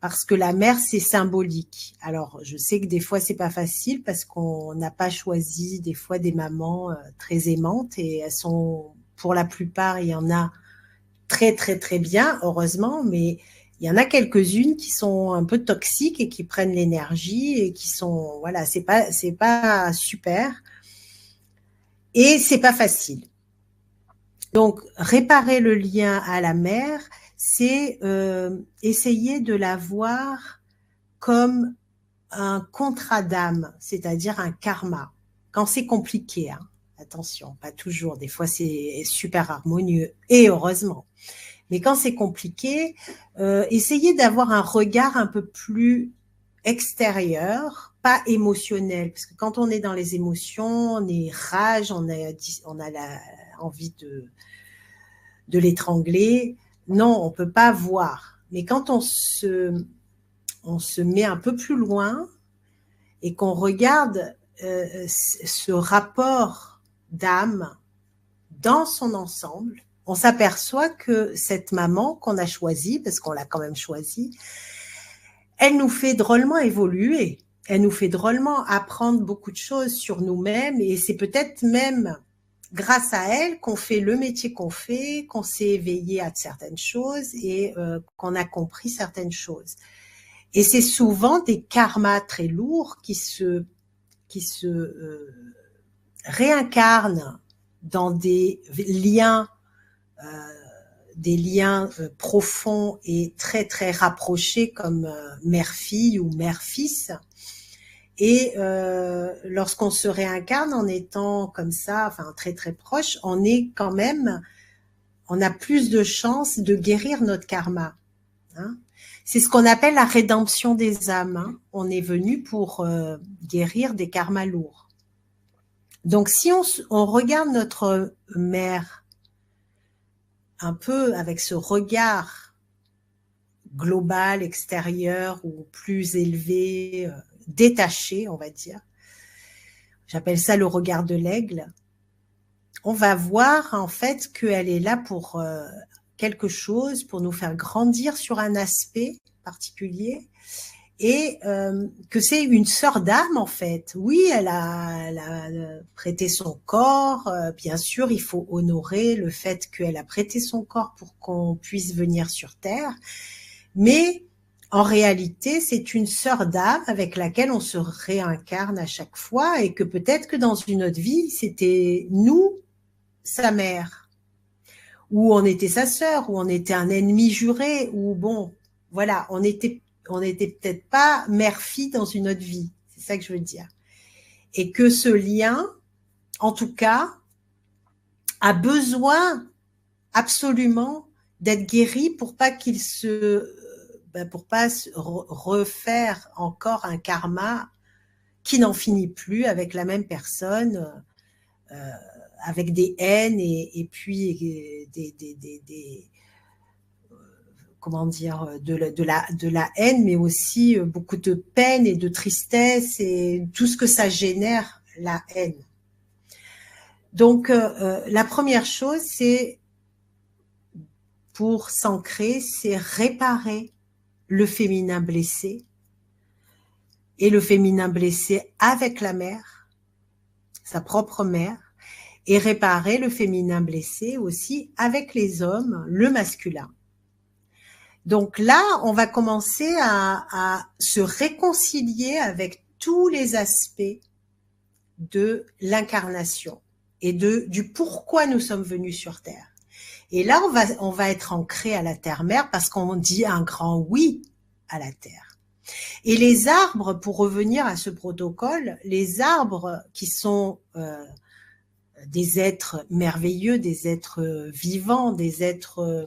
Parce que la mère, c'est symbolique. Alors, je sais que des fois, c'est pas facile parce qu'on n'a pas choisi des fois des mamans très aimantes et elles sont, pour la plupart, il y en a très, très, très bien, heureusement, mais il y en a quelques-unes qui sont un peu toxiques et qui prennent l'énergie et qui sont, voilà, c'est pas super et c'est pas facile. Donc, réparer le lien à la mère, c'est essayer de la voir comme un contrat d'âme, c'est-à-dire un karma. Quand c'est compliqué, hein, attention, pas toujours, des fois c'est super harmonieux, et heureusement. Mais quand c'est compliqué, essayez d'avoir un regard un peu plus extérieur, pas émotionnel, parce que quand on est dans les émotions, on est rage, on a envie de l'étrangler. Non, on peut pas voir. Mais quand on se met un peu plus loin et qu'on regarde ce rapport d'âme dans son ensemble, on s'aperçoit que cette maman qu'on a choisie, parce qu'on l'a quand même choisie, elle nous fait drôlement évoluer. Elle nous fait drôlement apprendre beaucoup de choses sur nous-mêmes et c'est peut-être même grâce à elle qu'on fait le métier qu'on fait, qu'on s'est éveillé à certaines choses et qu'on a compris certaines choses. Et c'est souvent des karmas très lourds qui se réincarnent dans des liens profonds et très très rapprochés comme mère-fille ou mère-fils. Et lorsqu'on se réincarne en étant comme ça, enfin très très proche, on a plus de chances de guérir notre karma. Hein. C'est ce qu'on appelle la rédemption des âmes. Hein. On est venu pour guérir des karmas lourds. Donc si on regarde notre mère un peu avec ce regard global, extérieur ou plus élevé, détaché, on va dire. J'appelle ça le regard de l'aigle. On va voir en fait qu'elle est là pour quelque chose, pour nous faire grandir sur un aspect particulier et que c'est une sœur d'âme en fait. Oui, elle a prêté son corps. Bien sûr, il faut honorer le fait qu'elle a prêté son corps pour qu'on puisse venir sur Terre. Mais en réalité, c'est une sœur d'âme avec laquelle on se réincarne à chaque fois et que peut-être que dans une autre vie, c'était nous, sa mère. ou on était sa sœur, ou on était un ennemi juré, ou bon, voilà, on était peut-être pas mère-fille dans une autre vie. C'est ça que je veux dire. Et que ce lien, en tout cas, a besoin absolument d'être guéri pour pas pour pas refaire encore un karma qui n'en finit plus avec la même personne, avec des haines et puis comment dire, de la haine, mais aussi beaucoup de peine et de tristesse et tout ce que ça génère, la haine. Donc, la première chose, c'est pour s'ancrer, c'est réparer le féminin blessé, et le féminin blessé avec la mère, sa propre mère, et réparer le féminin blessé aussi avec les hommes, le masculin. Donc là, on va commencer à se réconcilier avec tous les aspects de l'incarnation et du pourquoi nous sommes venus sur Terre. Et là, on va être ancré à la Terre-Mère parce qu'on dit un grand oui à la Terre. Et les arbres, pour revenir à ce protocole, les arbres qui sont des êtres merveilleux, des êtres vivants, des êtres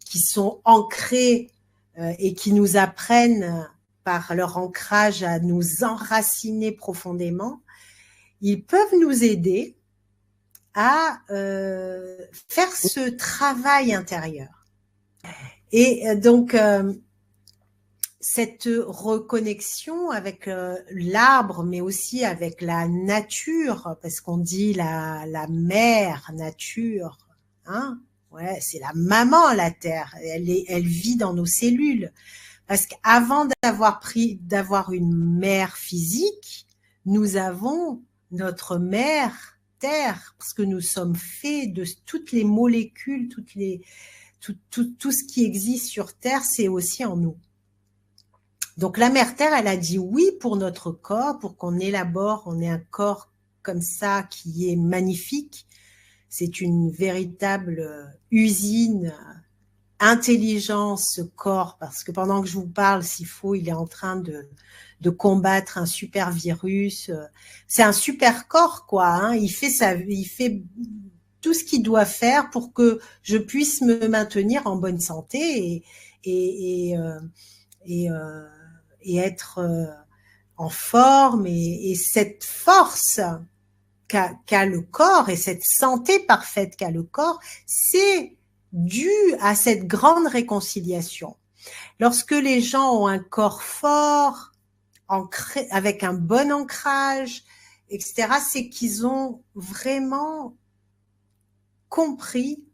qui sont ancrés et qui nous apprennent par leur ancrage à nous enraciner profondément, ils peuvent nous aider à faire ce travail intérieur. Et donc, cette reconnexion avec l'arbre, mais aussi avec la nature, parce qu'on dit la mère nature, hein, ouais, c'est la maman, la terre. Elle vit dans nos cellules. Parce qu'avant d'avoir une mère physique, nous avons notre mère terre, parce que nous sommes faits de toutes les molécules, tout ce qui existe sur Terre, c'est aussi en nous. Donc la mère Terre, elle a dit oui pour notre corps, pour qu'on élabore, on ait un corps comme ça qui est magnifique. C'est une véritable usine, intelligence, ce corps, parce que pendant que je vous parle, s'il faut, il est en train de combattre un super virus. C'est un super corps, quoi. Hein. Il fait tout ce qu'il doit faire pour que je puisse me maintenir en bonne santé et être en forme. Et cette force qu'a le corps et cette santé parfaite qu'a le corps, c'est dû à cette grande réconciliation. Lorsque les gens ont un corps fort, avec un bon ancrage, etc., c'est qu'ils ont vraiment compris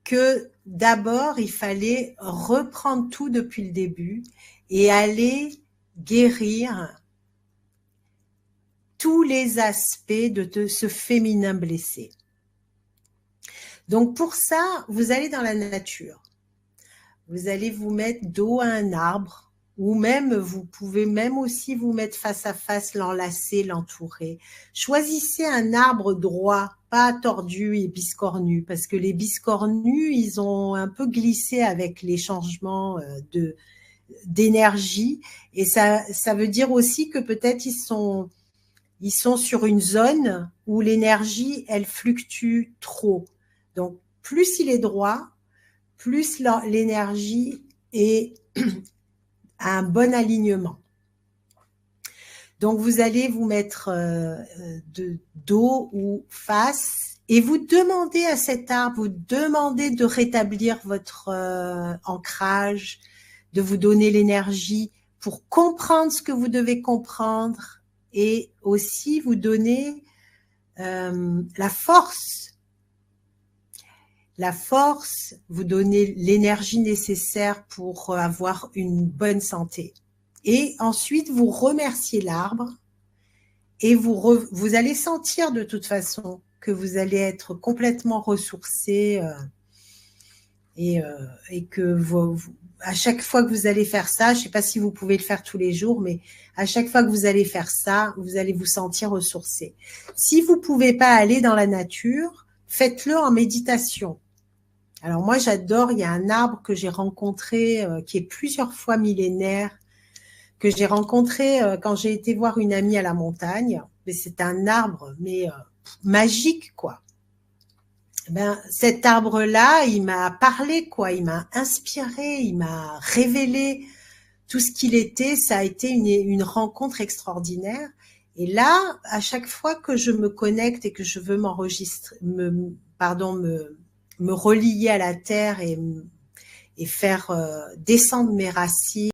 que d'abord, il fallait reprendre tout depuis le début et aller guérir tous les aspects de ce féminin blessé. Donc pour ça, vous allez dans la nature. Vous allez vous mettre dos à un arbre, ou même, vous pouvez même aussi vous mettre face à face, l'enlacer, l'entourer. Choisissez un arbre droit, pas tordu et biscornu, parce que les biscornus, ils ont un peu glissé avec les changements d'énergie, et ça veut dire aussi que peut-être ils sont sur une zone où l'énergie, elle fluctue trop. Donc, plus il est droit, plus l'énergie est à un bon alignement. Donc, vous allez vous mettre de dos ou face et vous demandez à cet arbre, vous demandez de rétablir votre ancrage, de vous donner l'énergie pour comprendre ce que vous devez comprendre et aussi vous donner la force. La force, vous donner l'énergie nécessaire pour avoir une bonne santé. Et ensuite, vous remerciez l'arbre et vous allez sentir de toute façon que vous allez être complètement ressourcé et que à chaque fois que vous allez faire ça, je ne sais pas si vous pouvez le faire tous les jours, mais à chaque fois que vous allez faire ça, vous allez vous sentir ressourcé. Si vous ne pouvez pas aller dans la nature, faites-le en méditation. Alors moi, j'adore, il y a un arbre que j'ai rencontré, qui est plusieurs fois millénaire, que j'ai rencontré quand j'ai été voir une amie à la montagne. Mais c'est un arbre, mais magique, quoi. Ben, cet arbre-là, il m'a parlé, quoi. Il m'a inspiré, il m'a révélé tout ce qu'il était. Ça a été une rencontre extraordinaire. Et là, à chaque fois que je me connecte et que je veux m'enregistrer, me relier à la terre et faire descendre mes racines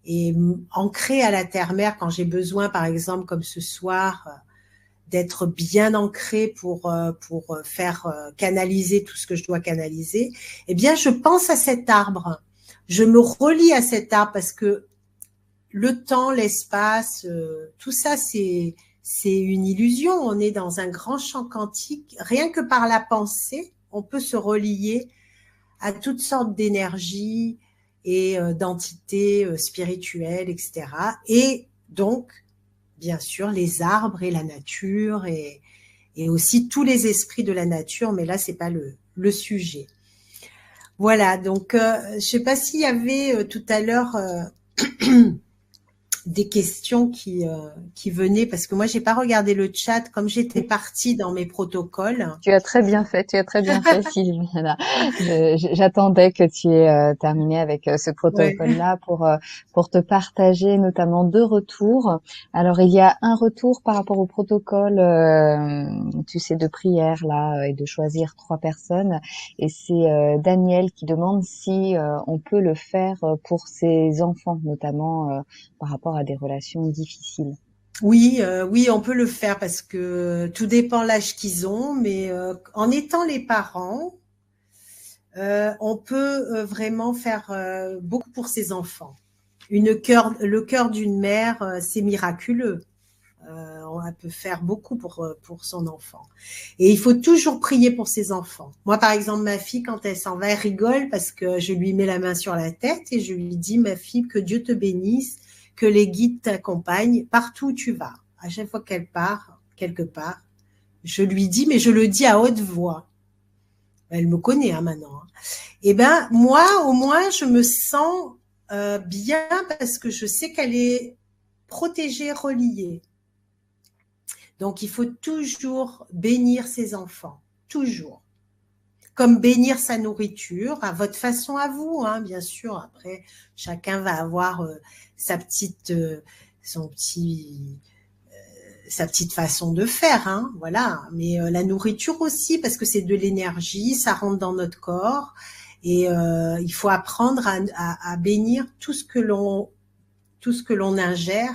et ancrer à la terre-mère quand j'ai besoin, par exemple, comme ce soir, d'être bien ancré pour faire canaliser tout ce que je dois canaliser, eh bien, je pense à cet arbre. Je me relie à cet arbre parce que le temps, l'espace, tout ça, c'est une illusion. On est dans un grand champ quantique. Rien que par la pensée, on peut se relier à toutes sortes d'énergies et d'entités spirituelles, etc. Et donc, bien sûr, les arbres et la nature et aussi tous les esprits de la nature, mais là, c'est pas le sujet. Voilà, donc je sais pas s'il y avait tout à l'heure des questions qui venaient, parce que moi, j'ai pas regardé le chat, comme j'étais partie dans mes protocoles. Tu as très bien fait, Sylviana. J'attendais que tu aies terminé avec ce Ouais. protocole-là pour te partager notamment 2 retours. Alors, il y a un retour par rapport au protocole, tu sais, de prière là, et de choisir 3 personnes. Et c'est Daniel qui demande si on peut le faire pour ses enfants, notamment par rapport à des relations difficiles. Oui, oui, on peut le faire parce que tout dépend l'âge qu'ils ont, mais en étant les parents, on peut vraiment faire beaucoup pour ses enfants. Le cœur d'une mère, c'est miraculeux. On peut faire beaucoup pour son enfant. Et il faut toujours prier pour ses enfants. Moi, par exemple, ma fille, quand elle s'en va, elle rigole parce que je lui mets la main sur la tête et je lui dis, ma fille, que Dieu te bénisse, que les guides t'accompagnent partout où tu vas. À chaque fois qu'elle part, quelque part, je lui dis, mais je le dis à haute voix. Elle me connaît maintenant. Eh ben, moi, au moins, je me sens bien parce que je sais qu'elle est protégée, reliée. Donc, il faut toujours bénir ses enfants, toujours. Comme bénir sa nourriture, à votre façon à vous, hein, bien sûr. Après, chacun va avoir sa petite, son petit, sa petite façon de faire, hein, voilà. Mais la nourriture aussi, parce que c'est de l'énergie, ça rentre dans notre corps, et il faut apprendre à bénir tout ce que l'on ingère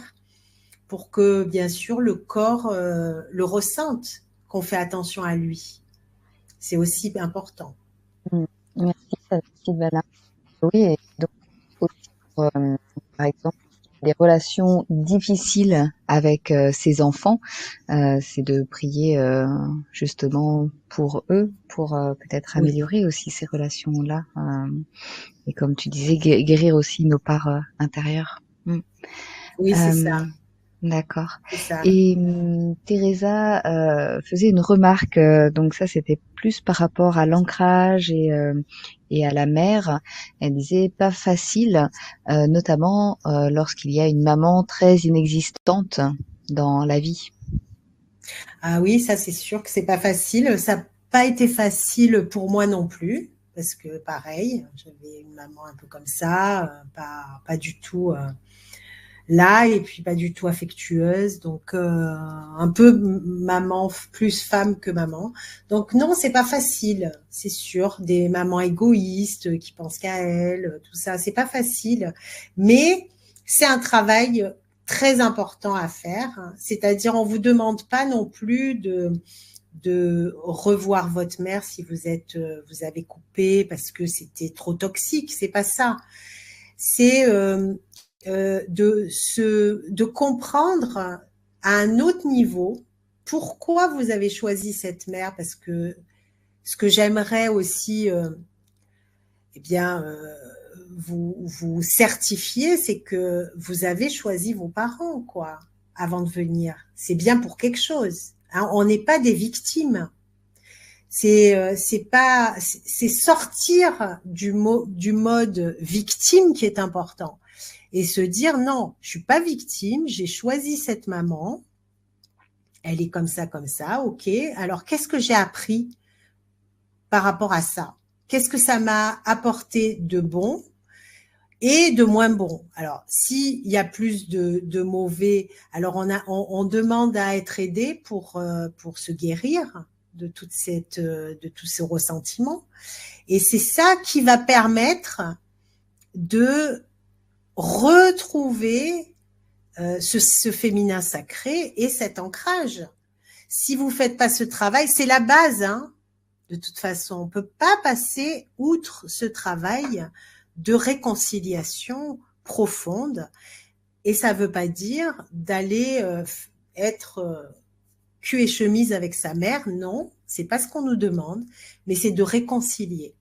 pour que, bien sûr, le corps le ressente, qu'on fait attention à lui. C'est aussi important. Merci, Sylvana. Oui, et donc aussi pour, par exemple, des relations difficiles avec ses enfants, c'est de prier justement pour eux, pour peut-être Oui, améliorer aussi ces relations-là. Et comme tu disais, guérir aussi nos parts intérieures. Mm. oui, c'est ça, Euh, D'accord. c'est ça. Et Teresa faisait une remarque, donc ça c'était plus par rapport à l'ancrage et à la mère. Elle disait pas facile, notamment lorsqu'il y a une maman très inexistante dans la vie. Ah oui, ça c'est sûr que c'est pas facile. Ça n'a pas été facile pour moi non plus, parce que pareil, j'avais une maman un peu comme ça, pas du tout là et puis pas du tout affectueuse, donc un peu maman plus femme que maman. Donc non, c'est pas facile, c'est sûr. Des mamans égoïstes qui pensent qu'à elles, tout ça, c'est pas facile. Mais c'est un travail très important à faire. C'est-à-dire, on vous demande pas non plus de revoir votre mère si vous avez coupé parce que c'était trop toxique. C'est pas ça. C'est de comprendre à un autre niveau pourquoi vous avez choisi cette mère, parce que ce que j'aimerais aussi eh bien vous certifier, c'est que vous avez choisi vos parents, quoi, avant de venir. C'est bien pour quelque chose, hein. On n'est pas des victimes. C'est sortir du mode victime qui est important et se dire non, je suis pas victime, j'ai choisi cette maman, elle est comme ça, ok. Alors qu'est-ce que j'ai appris par rapport à ça? Qu'est-ce que ça m'a apporté de bon et de moins bon? Alors, s'il y a plus de mauvais, alors on demande à être aidé pour se guérir de tous ces ressentiments. Et c'est ça qui va permettre de retrouver ce féminin sacré et cet ancrage. Si vous faites pas ce travail, c'est la base, hein. De toute façon, on peut pas passer outre ce travail de réconciliation profonde. Et ça veut pas dire d'aller être cul et chemise avec sa mère. Non, c'est pas ce qu'on nous demande, mais c'est de réconcilier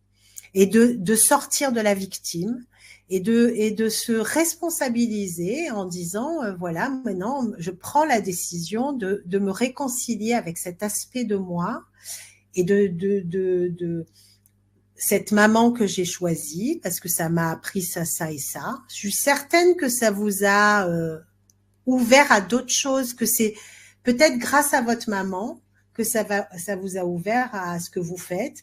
et de sortir de la victime et de se responsabiliser en disant voilà, maintenant je prends la décision de me réconcilier avec cet aspect de moi et de cette maman que j'ai choisie parce que ça m'a appris ça, ça et ça. Je suis certaine que ça vous a ouvert à d'autres choses, que c'est peut-être grâce à votre maman que ça vous a ouvert à ce que vous faites.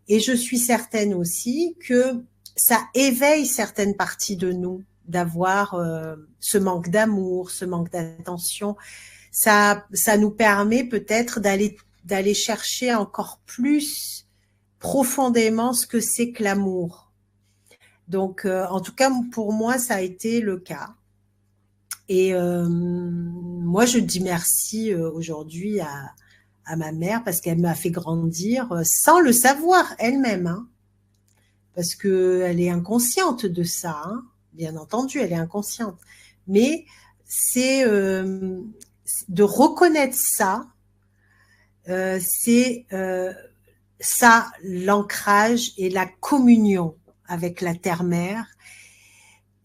Et je suis certaine aussi que ça éveille certaines parties de nous d'avoir ce manque d'amour, ce manque d'attention. Ça nous permet peut-être d'aller chercher encore plus profondément ce que c'est que l'amour. Donc, en tout cas, pour moi, ça a été le cas. Et moi, je dis merci aujourd'hui à ma mère parce qu'elle m'a fait grandir sans le savoir elle-même, hein, parce qu'elle est inconsciente de ça, hein, bien entendu, elle est inconsciente. Mais c'est de reconnaître ça, c'est ça, l'ancrage et la communion avec la terre-mère.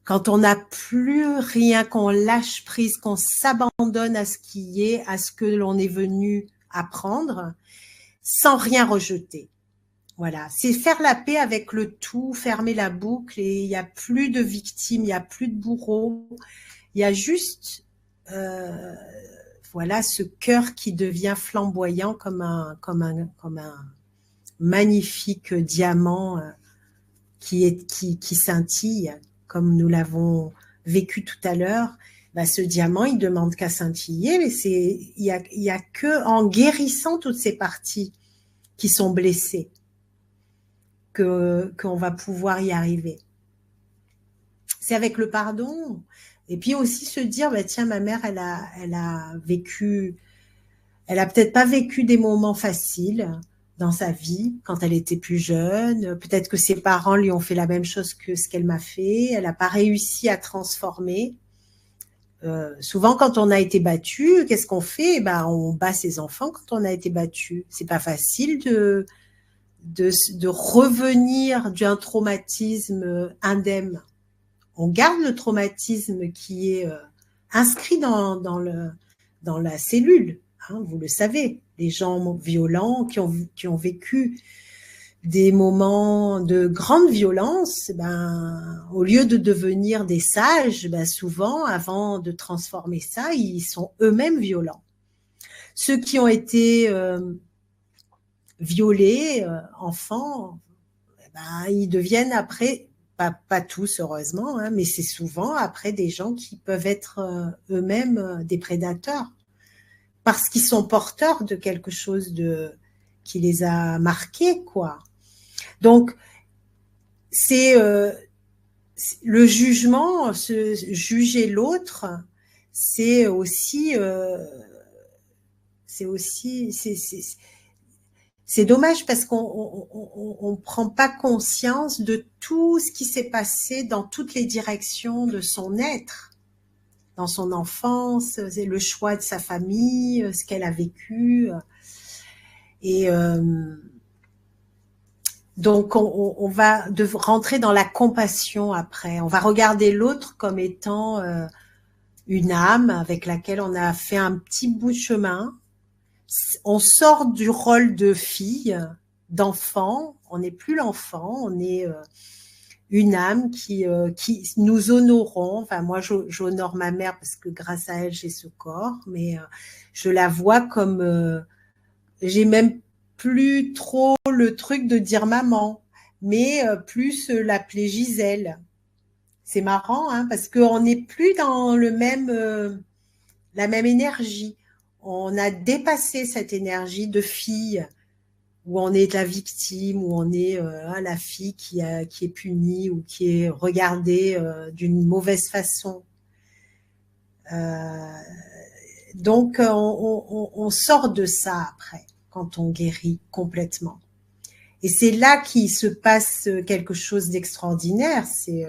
Quand on n'a plus rien, qu'on lâche prise, qu'on s'abandonne à ce qui est, à ce que l'on est venu apprendre, sans rien rejeter. Voilà, c'est faire la paix avec le tout, fermer la boucle et il n'y a plus de victimes, il n'y a plus de bourreaux, il y a juste voilà ce cœur qui devient flamboyant comme un magnifique diamant qui scintille, comme nous l'avons vécu tout à l'heure. Bah, ce diamant, il demande qu'à scintiller, mais il y a que en guérissant toutes ces parties qui sont blessées qu'on va pouvoir y arriver. C'est avec le pardon. Et puis aussi se dire, bah, tiens, ma mère, elle a vécu, elle a peut-être pas vécu des moments faciles dans sa vie quand elle était plus jeune. Peut-être que ses parents lui ont fait la même chose que ce qu'elle m'a fait. Elle n'a pas réussi à transformer. Souvent, quand on a été battu, qu'est-ce qu'on fait? Ben, on bat ses enfants quand on a été battu. C'est pas facile de revenir d'un traumatisme indemne. On garde le traumatisme qui est inscrit dans la cellule. Hein, vous le savez, les gens violents qui ont vécu des moments de grande violence, ben, au lieu de devenir des sages, ben, souvent, avant de transformer ça, ils sont eux-mêmes violents. Ceux qui ont été violés, enfants, ben, ils deviennent après, pas tous heureusement, hein, mais c'est souvent après des gens qui peuvent être eux-mêmes des prédateurs parce qu'ils sont porteurs de quelque chose qui les a marqués, quoi. Donc, c'est le jugement, juger l'autre, c'est dommage parce qu'on prend pas conscience de tout ce qui s'est passé dans toutes les directions de son être, dans son enfance, le choix de sa famille, ce qu'elle a vécu. Et donc, on va rentrer dans la compassion après. On va regarder l'autre comme étant une âme avec laquelle on a fait un petit bout de chemin, on sort du rôle de fille, d'enfant. On n'est plus l'enfant, on est une âme qui nous honorons. Enfin, moi, j'honore ma mère parce que grâce à elle, j'ai ce corps, mais je la vois comme j'ai même plus trop le truc de dire maman, mais plus l'appeler Gisèle. C'est marrant, hein, parce qu'on n'est plus dans la même énergie. On a dépassé cette énergie de fille où on est la victime, où on est la fille qui est punie ou qui est regardée d'une mauvaise façon. Donc, on sort de ça après, quand on guérit complètement. Et c'est là qu'il se passe quelque chose d'extraordinaire. C'est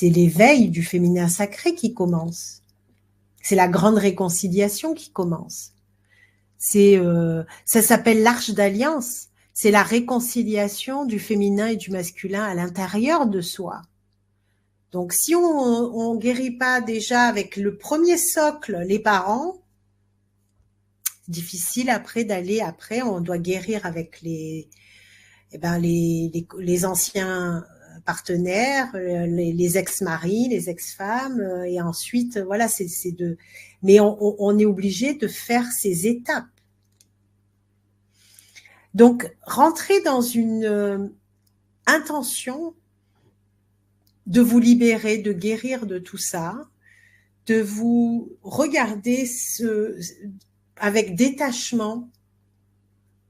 l'éveil du féminin sacré qui commence. C'est la grande réconciliation qui commence. Ça s'appelle l'Arche d'Alliance. C'est la réconciliation du féminin et du masculin à l'intérieur de soi. Donc, si on guérit pas déjà avec le premier socle, les parents, difficile après d'aller après. On doit guérir avec les anciens partenaires, les ex-maris, les ex-femmes, et ensuite, voilà, mais on est obligé de faire ces étapes. Donc, rentrer dans une intention de vous libérer, de guérir de tout ça, de vous regarder avec détachement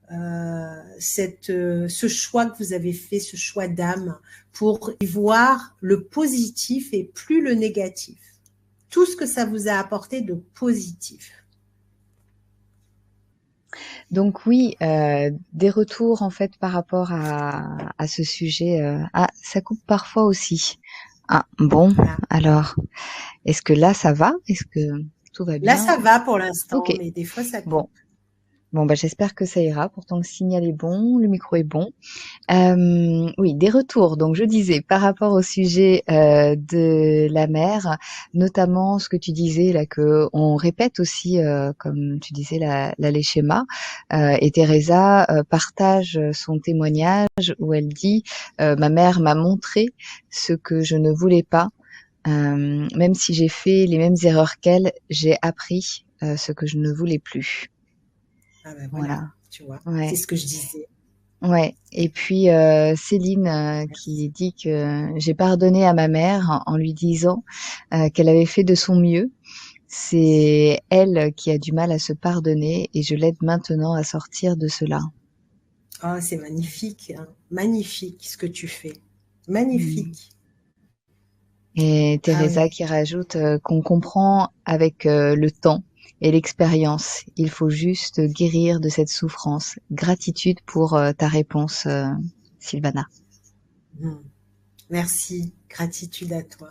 ce choix que vous avez fait, ce choix d'âme, pour y voir le positif et plus le négatif. Tout ce que ça vous a apporté de positif. Donc oui, des retours en fait par rapport à ce sujet. Ça coupe parfois aussi. Ah bon, Voilà. alors, est-ce que là ça va? Est-ce que tout va bien? Là, ça va pour l'instant, Ok. mais des fois, ça coupe. Bon, bah, j'espère que ça ira. Pourtant, le signal est bon, le micro est bon. Oui, des retours. Donc, je disais, par rapport au sujet de la mère, notamment ce que tu disais là, que on répète aussi, comme tu disais, les schémas. Et Teresa partage son témoignage où elle dit ma mère m'a montré ce que je ne voulais pas. Même si j'ai fait les mêmes erreurs qu'elle, j'ai appris ce que je ne voulais plus. Ah ben voilà, Voilà. tu vois, Ouais. c'est ce que je disais. Ouais. Et puis Céline qui dit que j'ai pardonné à ma mère en lui disant qu'elle avait fait de son mieux. C'est elle qui a du mal à se pardonner et je l'aide maintenant à sortir de cela. Oh, c'est magnifique, hein. Magnifique ce que tu fais. Magnifique. Et Ah Teresa oui. qui rajoute qu'on comprend avec le temps et l'expérience. Il faut juste guérir de cette souffrance. Gratitude pour ta réponse, Sylvana. Merci. Gratitude à toi.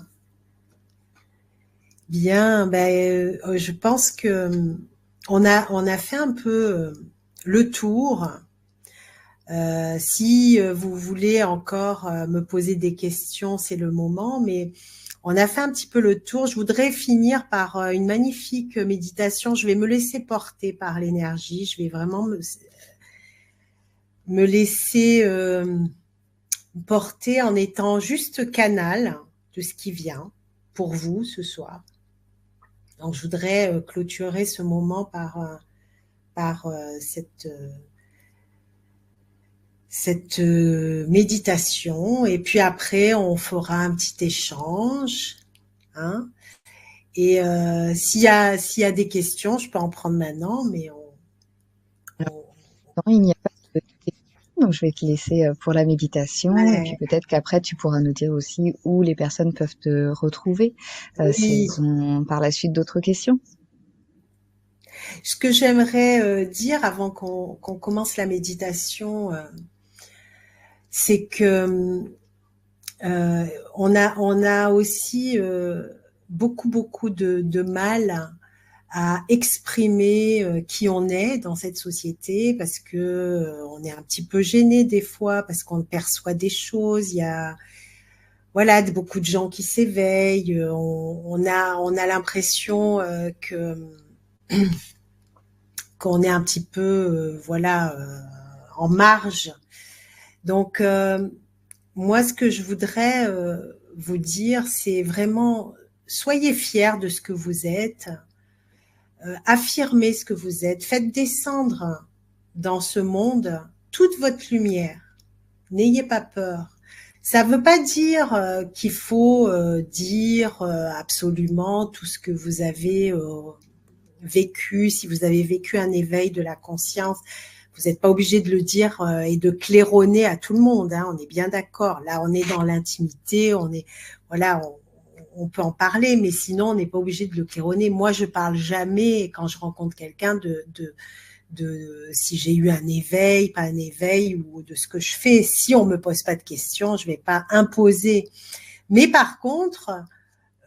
Bien, je pense que on a fait un peu le tour. Si vous voulez encore me poser des questions, c'est le moment, mais on a fait un petit peu le tour. Je voudrais finir par une magnifique méditation. Je vais me laisser porter par l'énergie. Je vais vraiment me laisser porter en étant juste canal de ce qui vient pour vous ce soir. Donc, je voudrais clôturer ce moment par cette méditation. Et puis après, on fera un petit échange. Hein. Et s'il y a des questions, je peux en prendre maintenant, mais Non, il n'y a pas de questions, donc je vais te laisser pour la méditation et puis ouais, peut-être qu'après tu pourras nous dire aussi où les personnes peuvent te retrouver si oui. elles ont par la suite d'autres questions. Ce que j'aimerais dire avant qu'on commence la méditation, c'est que on a aussi beaucoup de mal à exprimer qui on est dans cette société parce que on est un petit peu gêné des fois parce qu'on perçoit des choses. Il y a voilà beaucoup de gens qui s'éveillent. On a l'impression que qu'on est un petit peu, voilà, en marge. Donc, moi, ce que je voudrais vous dire, c'est vraiment, soyez fiers de ce que vous êtes, affirmez ce que vous êtes, faites descendre dans ce monde toute votre lumière. N'ayez pas peur. Ça ne veut pas dire qu'il faut dire absolument tout ce que vous avez vécu. Si vous avez vécu un éveil de la conscience, vous n'êtes pas obligé de le dire et de claironner à tout le monde. Hein, on est bien d'accord. Là, on est dans l'intimité. On est, voilà, on peut en parler, mais sinon, on n'est pas obligé de le claironner. Moi, je parle jamais quand je rencontre quelqu'un de si j'ai eu un éveil, pas un éveil, ou de ce que je fais. Si on me pose pas de questions, je vais pas imposer. Mais par contre,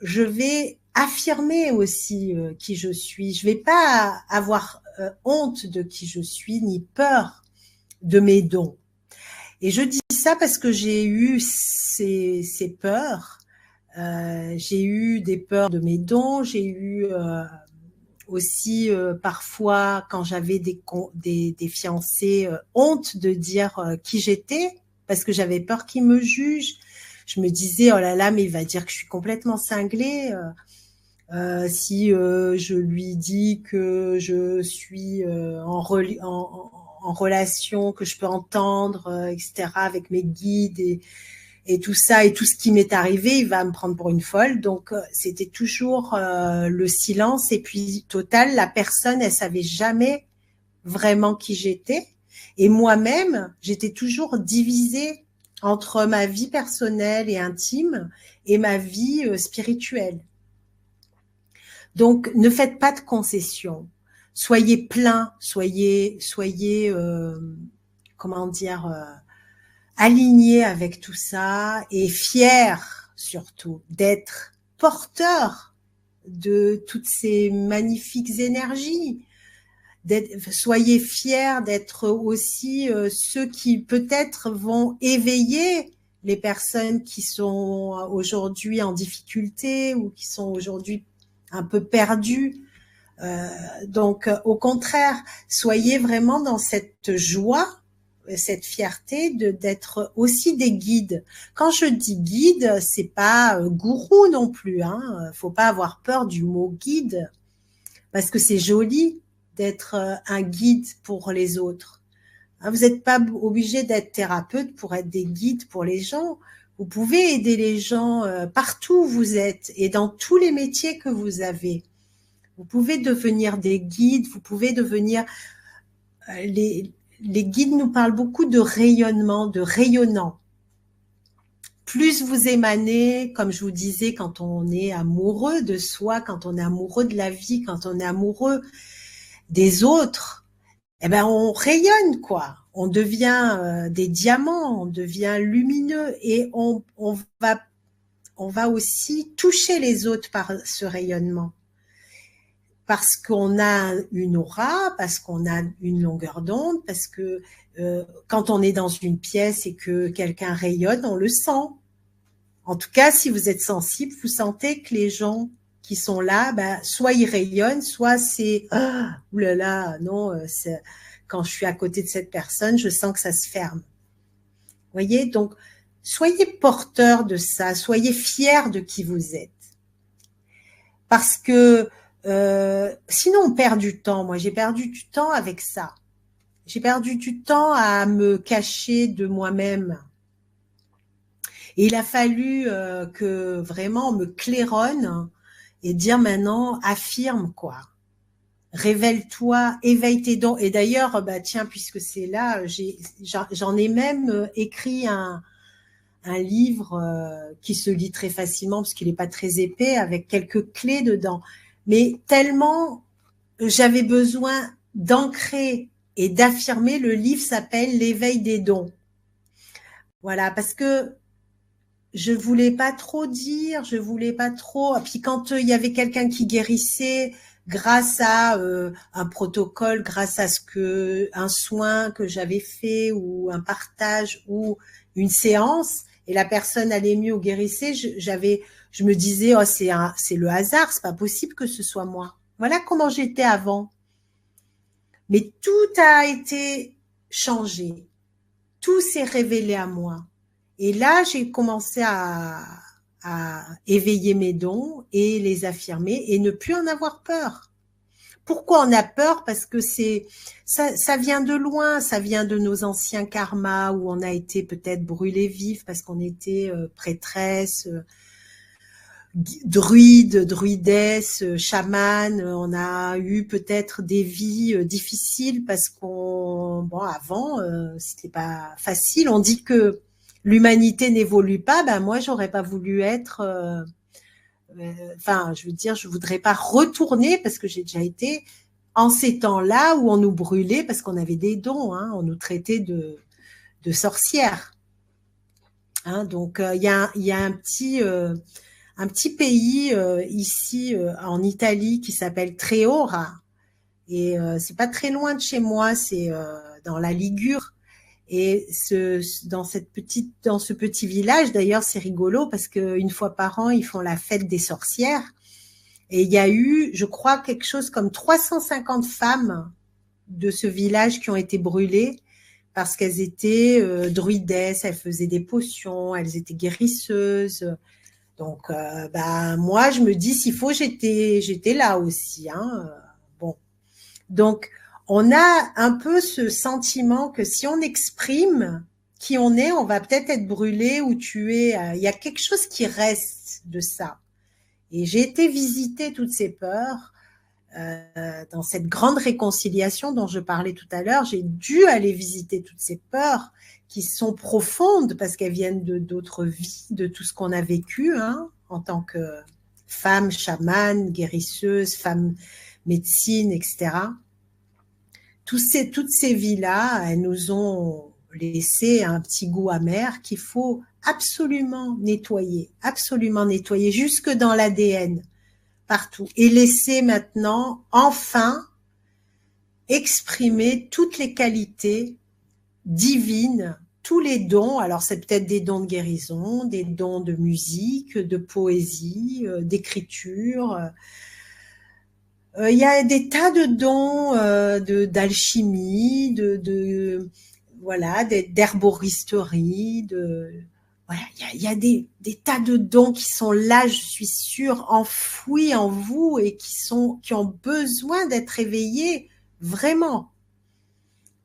je vais affirmer aussi qui je suis. Je vais pas avoir honte de qui je suis, ni peur de mes dons. Et je dis ça parce que j'ai eu ces peurs. J'ai eu des peurs de mes dons, j'ai eu aussi parfois quand j'avais des fiancés honte de dire qui j'étais parce que j'avais peur qu'ils me jugent. Je me disais oh là là mais il va dire que je suis complètement cinglée si je lui dis que je suis en relation, que je peux entendre, etc. avec mes guides et tout ça et tout ce qui m'est arrivé, il va me prendre pour une folle. Donc c'était toujours le silence et puis total, la personne, elle savait jamais vraiment qui j'étais et moi-même, j'étais toujours divisée entre ma vie personnelle et intime et ma vie spirituelle. Donc ne faites pas de concessions. Soyez plein, soyez comment dire aligné avec tout ça et fier surtout d'être porteur de toutes ces magnifiques énergies. Soyez fiers d'être aussi ceux qui peut-être vont éveiller les personnes qui sont aujourd'hui en difficulté ou qui sont aujourd'hui un peu perdues. Donc, au contraire, soyez vraiment dans cette joie, cette fierté d'être aussi des guides. Quand je dis guide, c'est pas gourou non plus. Hein. Faut pas avoir peur du mot guide parce que c'est joli d'être un guide pour les autres. Vous n'êtes pas obligé d'être thérapeute pour être des guides pour les gens. Vous pouvez aider les gens partout où vous êtes et dans tous les métiers que vous avez. Vous pouvez devenir des guides, vous pouvez devenir... les guides nous parlent beaucoup de rayonnement, de rayonnant. Plus vous émanez, comme je vous disais, quand on est amoureux de soi, quand on est amoureux de la vie, quand on est amoureux des autres, eh ben on rayonne quoi. On devient des diamants, on devient lumineux et on va aussi toucher les autres par ce rayonnement. Parce qu'on a une aura, parce qu'on a une longueur d'onde, parce que quand on est dans une pièce et que quelqu'un rayonne, on le sent. En tout cas, si vous êtes sensible, vous sentez que les gens qui sont là, soit ils rayonnent, soit c'est « oulala, non, quand je suis à côté de cette personne, je sens que ça se ferme. » Vous voyez, donc soyez porteur de ça, soyez fiers de qui vous êtes. Parce que sinon on perd du temps. Moi, j'ai perdu du temps avec ça. J'ai perdu du temps à me cacher de moi-même. Et il a fallu que vraiment on me claironne et dire maintenant, affirme quoi. Révèle-toi, éveille tes dons. Et d'ailleurs, tiens, puisque c'est là, j'en ai même écrit un livre qui se lit très facilement parce qu'il n'est pas très épais, avec quelques clés dedans. Mais tellement j'avais besoin d'ancrer et d'affirmer, le livre s'appelle L'éveil des dons. Voilà, parce que je voulais pas trop dire, je voulais pas trop. Et puis quand il y avait quelqu'un qui guérissait grâce à un protocole, grâce à un soin que j'avais fait ou un partage ou une séance, et la personne allait mieux ou guérissait, je me disais oh c'est le hasard, c'est pas possible que ce soit moi. Voilà comment j'étais avant. Mais tout a été changé. Tout s'est révélé à moi. Et là, j'ai commencé à éveiller mes dons et les affirmer et ne plus en avoir peur. Pourquoi on a peur? Parce que ça vient de loin, ça vient de nos anciens karmas où on a été peut-être brûlés vifs parce qu'on était prêtresse, druide, druidesse, chaman. On a eu peut-être des vies difficiles parce avant, c'était pas facile. On dit que l'humanité n'évolue pas. Ben moi, j'aurais pas voulu être. Je veux dire, je voudrais pas retourner parce que j'ai déjà été en ces temps-là où on nous brûlait parce qu'on avait des dons, hein, on nous traitait de sorcières. Hein, donc il y a un petit pays ici en Italie qui s'appelle Treora et c'est pas très loin de chez moi, c'est dans la Ligure. Et dans ce petit village, d'ailleurs, c'est rigolo parce qu'une fois par an, ils font la fête des sorcières. Et il y a eu, je crois, quelque chose comme 350 femmes de ce village qui ont été brûlées parce qu'elles étaient druidesses, elles faisaient des potions, elles étaient guérisseuses. Donc, moi, je me dis, s'il faut, j'étais là aussi. Hein. Bon. Donc, on a un peu ce sentiment que si on exprime qui on est, on va peut-être être brûlé ou tué. Il y a quelque chose qui reste de ça. Et j'ai été visiter toutes ces peurs dans cette grande réconciliation dont je parlais tout à l'heure. J'ai dû aller visiter toutes ces peurs qui sont profondes parce qu'elles viennent d'autres vies, de tout ce qu'on a vécu hein, en tant que femme chamane, guérisseuse, femme médecine, etc. Toutes ces vies-là, elles nous ont laissé un petit goût amer qu'il faut absolument nettoyer jusque dans l'ADN, partout. Et laisser maintenant, enfin, exprimer toutes les qualités divines, tous les dons. Alors, c'est peut-être des dons de guérison, des dons de musique, de poésie, d'écriture. Il y a des tas de dons d'alchimie, voilà, d'herboristerie, voilà, il y a des tas de dons qui sont là, je suis sûre, enfouis en vous et qui ont besoin d'être éveillés, vraiment.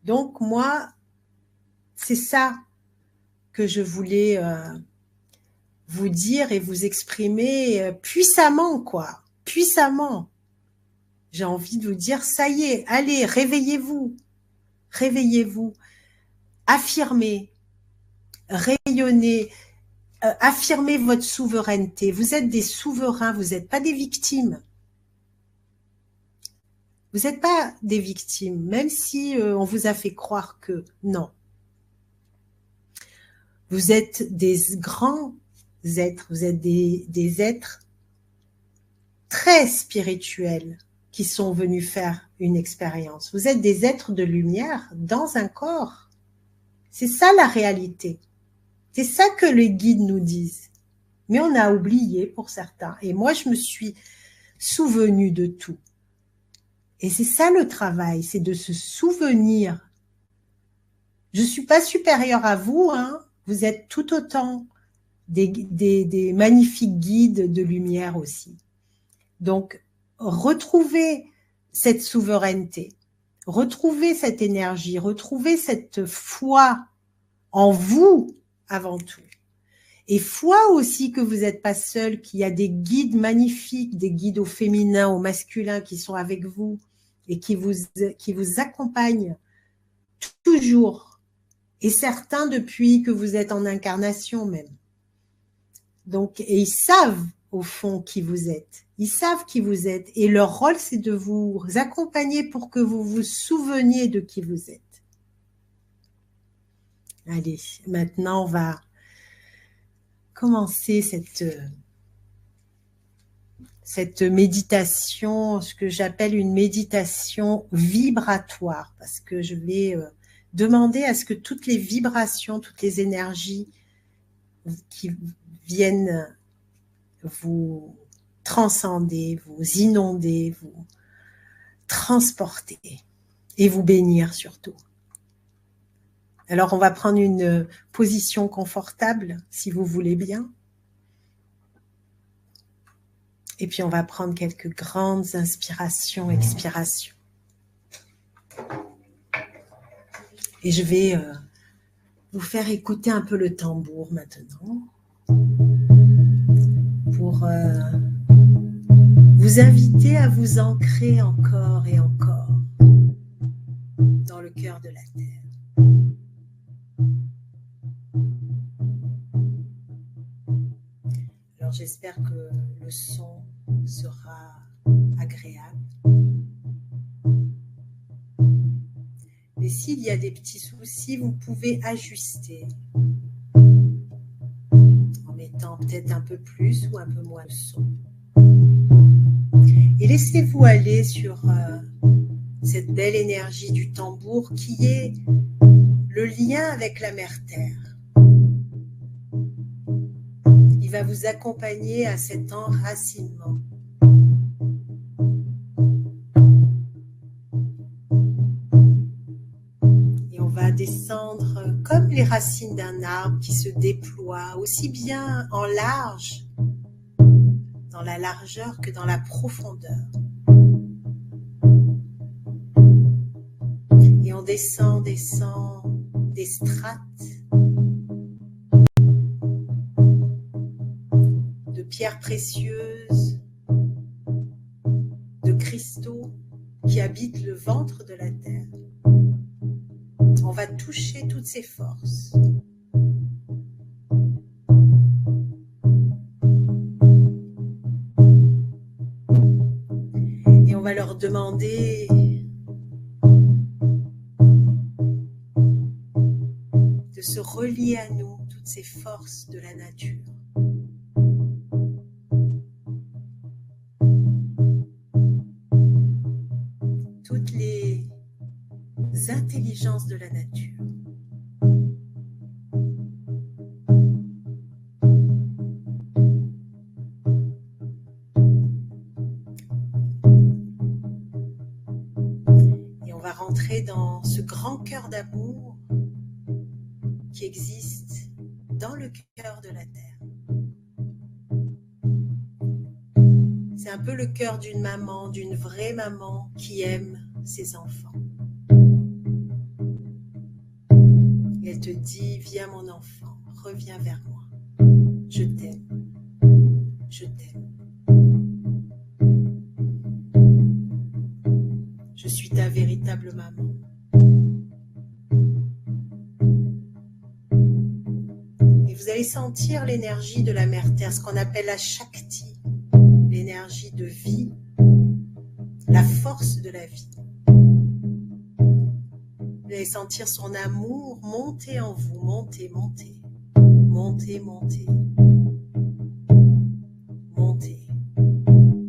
Donc, moi, c'est ça que je voulais vous dire et vous exprimer puissamment, quoi, puissamment. J'ai envie de vous dire, ça y est, allez, réveillez-vous, réveillez-vous, affirmez, rayonnez, affirmez votre souveraineté. Vous êtes des souverains, vous n'êtes pas des victimes. Vous n'êtes pas des victimes, même si on vous a fait croire que non. Vous êtes des grands êtres, vous êtes des êtres très spirituels qui sont venus faire une expérience. Vous êtes des êtres de lumière dans un corps. C'est ça la réalité. C'est ça que les guides nous disent. Mais on a oublié pour certains. Et moi, je me suis souvenue de tout. Et c'est ça le travail, c'est de se souvenir. Je ne suis pas supérieure à vous, hein. Vous êtes tout autant des magnifiques guides de lumière aussi. Donc, retrouvez cette souveraineté, retrouvez cette énergie, retrouvez cette foi en vous avant tout. Et foi aussi que vous n'êtes pas seul, qu'il y a des guides magnifiques, des guides au féminin, au masculin qui sont avec vous et qui vous accompagnent toujours. Et certains depuis que vous êtes en incarnation même. Donc, et ils savent au fond qui vous êtes. Ils savent qui vous êtes. Et leur rôle, c'est de vous accompagner pour que vous vous souveniez de qui vous êtes. Allez, maintenant, on va commencer cette méditation, ce que j'appelle une méditation vibratoire, parce que je vais demander à ce que toutes les vibrations, toutes les énergies qui viennent vous transcender, vous inonder, vous transporter. et vous bénir surtout. Alors, on va prendre une position confortable, si vous voulez bien. Et puis, on va prendre quelques grandes inspirations, expirations. Et je vais vous faire écouter un peu le tambour maintenant pour vous inviter à vous ancrer encore et encore dans le cœur de la terre. Alors j'espère que le son sera agréable. Mais s'il y a des petits soucis, vous pouvez ajuster en mettant peut-être un peu plus ou un peu moins de son. Et laissez-vous aller sur cette belle énergie du tambour qui est le lien avec la mère terre. Il va vous accompagner à cet enracinement. Et on va descendre comme les racines d'un arbre qui se déploient aussi bien en large, dans la largeur que dans la profondeur. Et on descend des strates de pierres précieuses, de cristaux qui habitent le ventre de la terre. On va toucher toutes ces forces. Et on va leur demander de se relier à nous, toutes ces forces de la nature. Toutes les intelligences de la nature. Et on va rentrer dans ce grand cœur d'amour qui existe dans le cœur de la terre. C'est un peu le cœur d'une maman, d'une vraie maman qui aime ses enfants. Et elle te dit, viens mon enfant, reviens vers moi. Je t'aime. Je t'aime. Je suis ta véritable maman. Et vous allez sentir l'énergie de la mère terre, ce qu'on appelle la Shakti, l'énergie de vie, la force de la vie. Vous allez sentir son amour monter en vous, monter, monter, monter, monter, monter,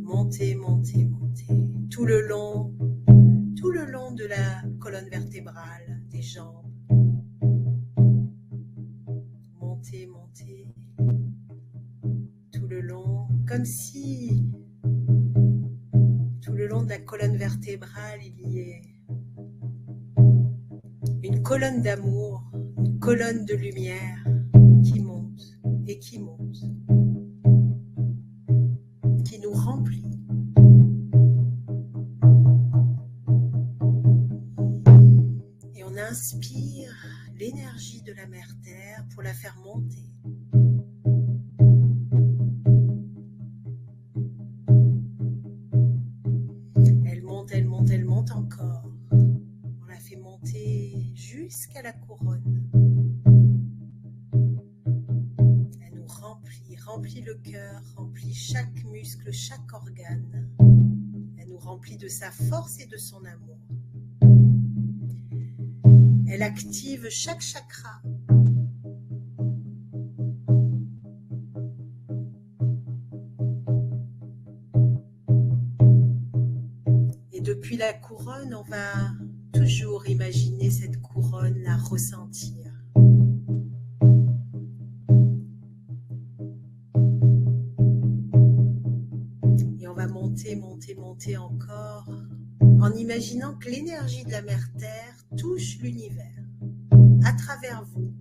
monter, monter, monter, tout le long de la colonne vertébrale, des jambes. Monter, monter, tout le long, comme si tout le long de la colonne vertébrale, il y ait une colonne d'amour, une colonne de lumière qui monte et qui monte, qui nous remplit. Et on inspire l'énergie de la mère terre pour la faire monter. Elle monte, elle monte, elle monte encore. On la fait monter jusqu'à la couronne. Elle nous remplit le cœur, remplit chaque muscle, chaque organe. Elle nous remplit de sa force et de son amour. Elle active chaque chakra. Et depuis la couronne, on va toujours imaginer cette couronne, la ressentir. Et on va monter, monter, monter encore en imaginant que l'énergie de la Mère Terre touche l'univers à travers vous.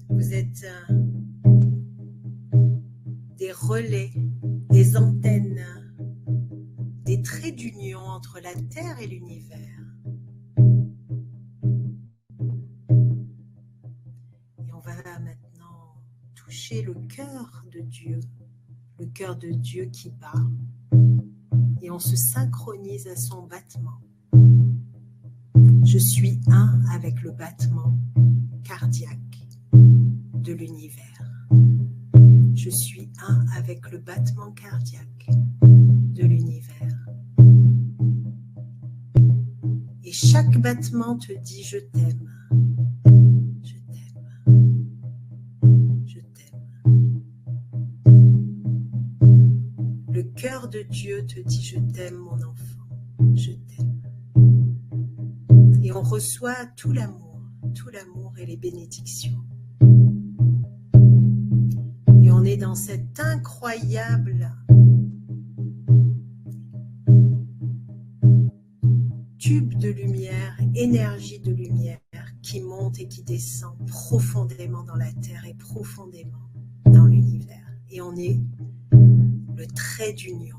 Vous êtes des relais, des antennes, des traits d'union entre la Terre et l'univers. Et on va maintenant toucher le cœur de Dieu qui bat, et on se synchronise à son battement. Je suis un avec le battement cardiaque de l'univers. Je suis un avec le battement cardiaque de l'univers. Et chaque battement te dit je t'aime, je t'aime, je t'aime. Le cœur de Dieu te dit je t'aime mon enfant, je t'aime. Et on reçoit tout l'amour et les bénédictions. Et on est dans cet incroyable tube de lumière, énergie de lumière qui monte et qui descend profondément dans la terre et profondément dans l'univers. Et on est le trait d'union.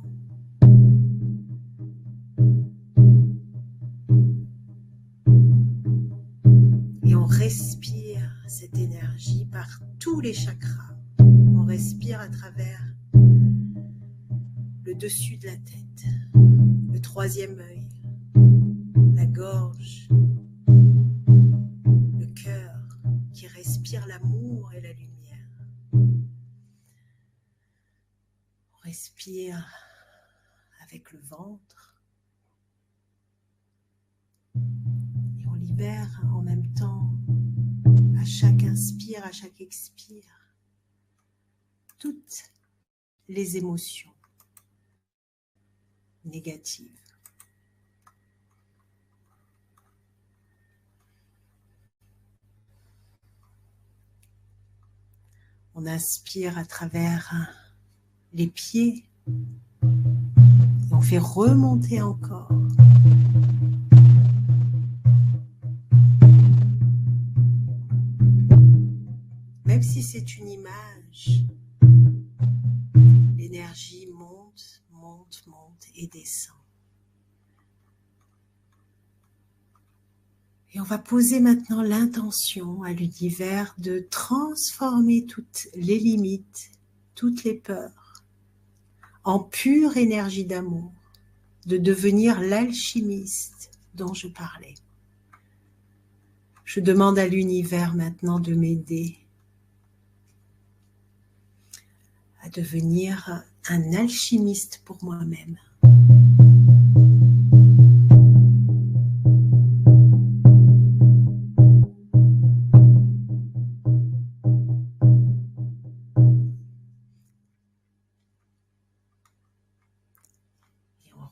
Et on respire cette énergie par tous les chakras. On respire à travers le dessus de la tête, le troisième œil, la gorge, le cœur qui respire l'amour et la lumière. On respire avec le ventre et on libère en même temps, à chaque inspire, à chaque expire, toutes les émotions négatives. On inspire à travers les pieds et on fait remonter encore. Même si c'est une image, l'énergie monte, monte, monte et descend. Et on va poser maintenant l'intention à l'univers de transformer toutes les limites, toutes les peurs, en pure énergie d'amour, de devenir l'alchimiste dont je parlais. Je demande à l'univers maintenant de m'aider à devenir un alchimiste pour moi-même.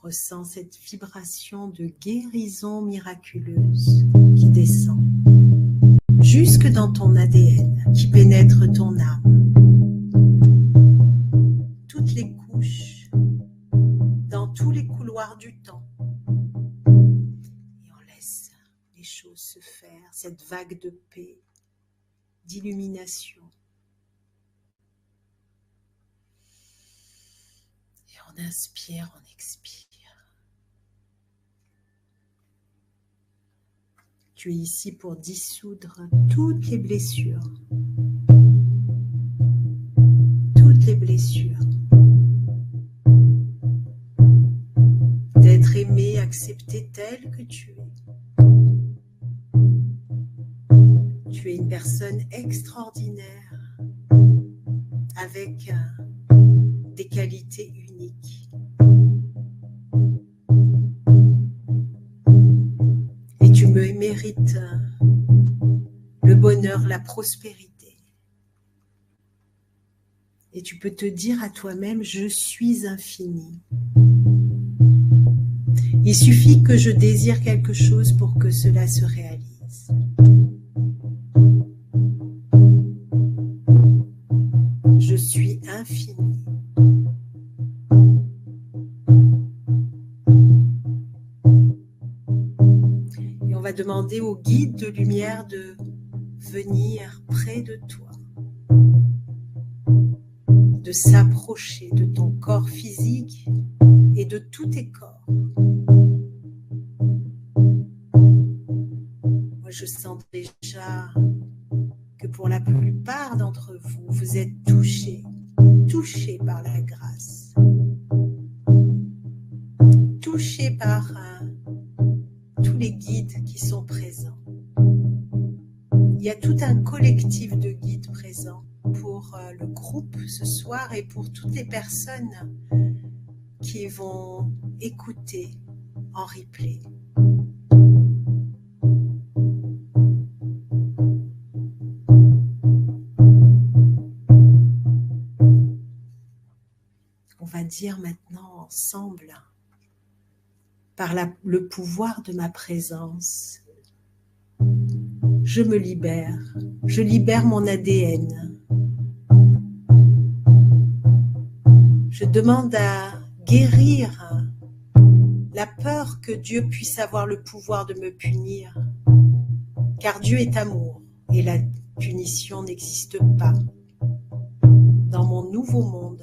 Ressens cette vibration de guérison miraculeuse qui descend jusque dans ton ADN, qui pénètre ton âme. Toutes les couches, dans tous les couloirs du temps. Et on laisse les choses se faire, cette vague de paix, d'illumination. Et on inspire, on expire. Tu es ici pour dissoudre toutes les blessures. Toutes les blessures. D'être aimé, accepté tel que tu es. Tu es une personne extraordinaire, avec des qualités uniques. Et tu mérites le bonheur, la prospérité. Et tu peux te dire à toi-même, je suis infini. Il suffit que je désire quelque chose pour que cela se réalise. Je suis infini. demander au guide de lumière de venir près de toi, de s'approcher de ton corps physique et de tous tes corps. Moi, je sens déjà que pour la plupart d'entre vous, vous êtes touchés par la grâce, touchés par tous les guides qui sont présents. Il y a tout un collectif de guides présents pour le groupe ce soir et pour toutes les personnes qui vont écouter en replay. On va dire maintenant ensemble, par le pouvoir de ma présence, je me libère, je libère mon ADN. Je demande à guérir la peur que Dieu puisse avoir le pouvoir de me punir, car Dieu est amour et la punition n'existe pas dans mon nouveau monde.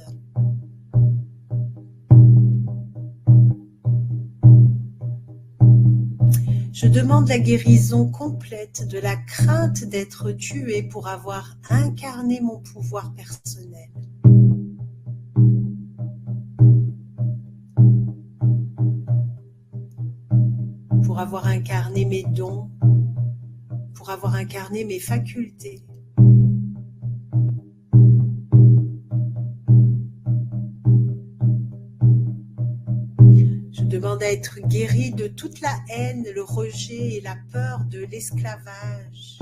Je demande la guérison complète de la crainte d'être tué pour avoir incarné mon pouvoir personnel. Pour avoir incarné mes dons, pour avoir incarné mes facultés. Je demande à être guéri de toute la haine, le rejet et la peur de l'esclavage.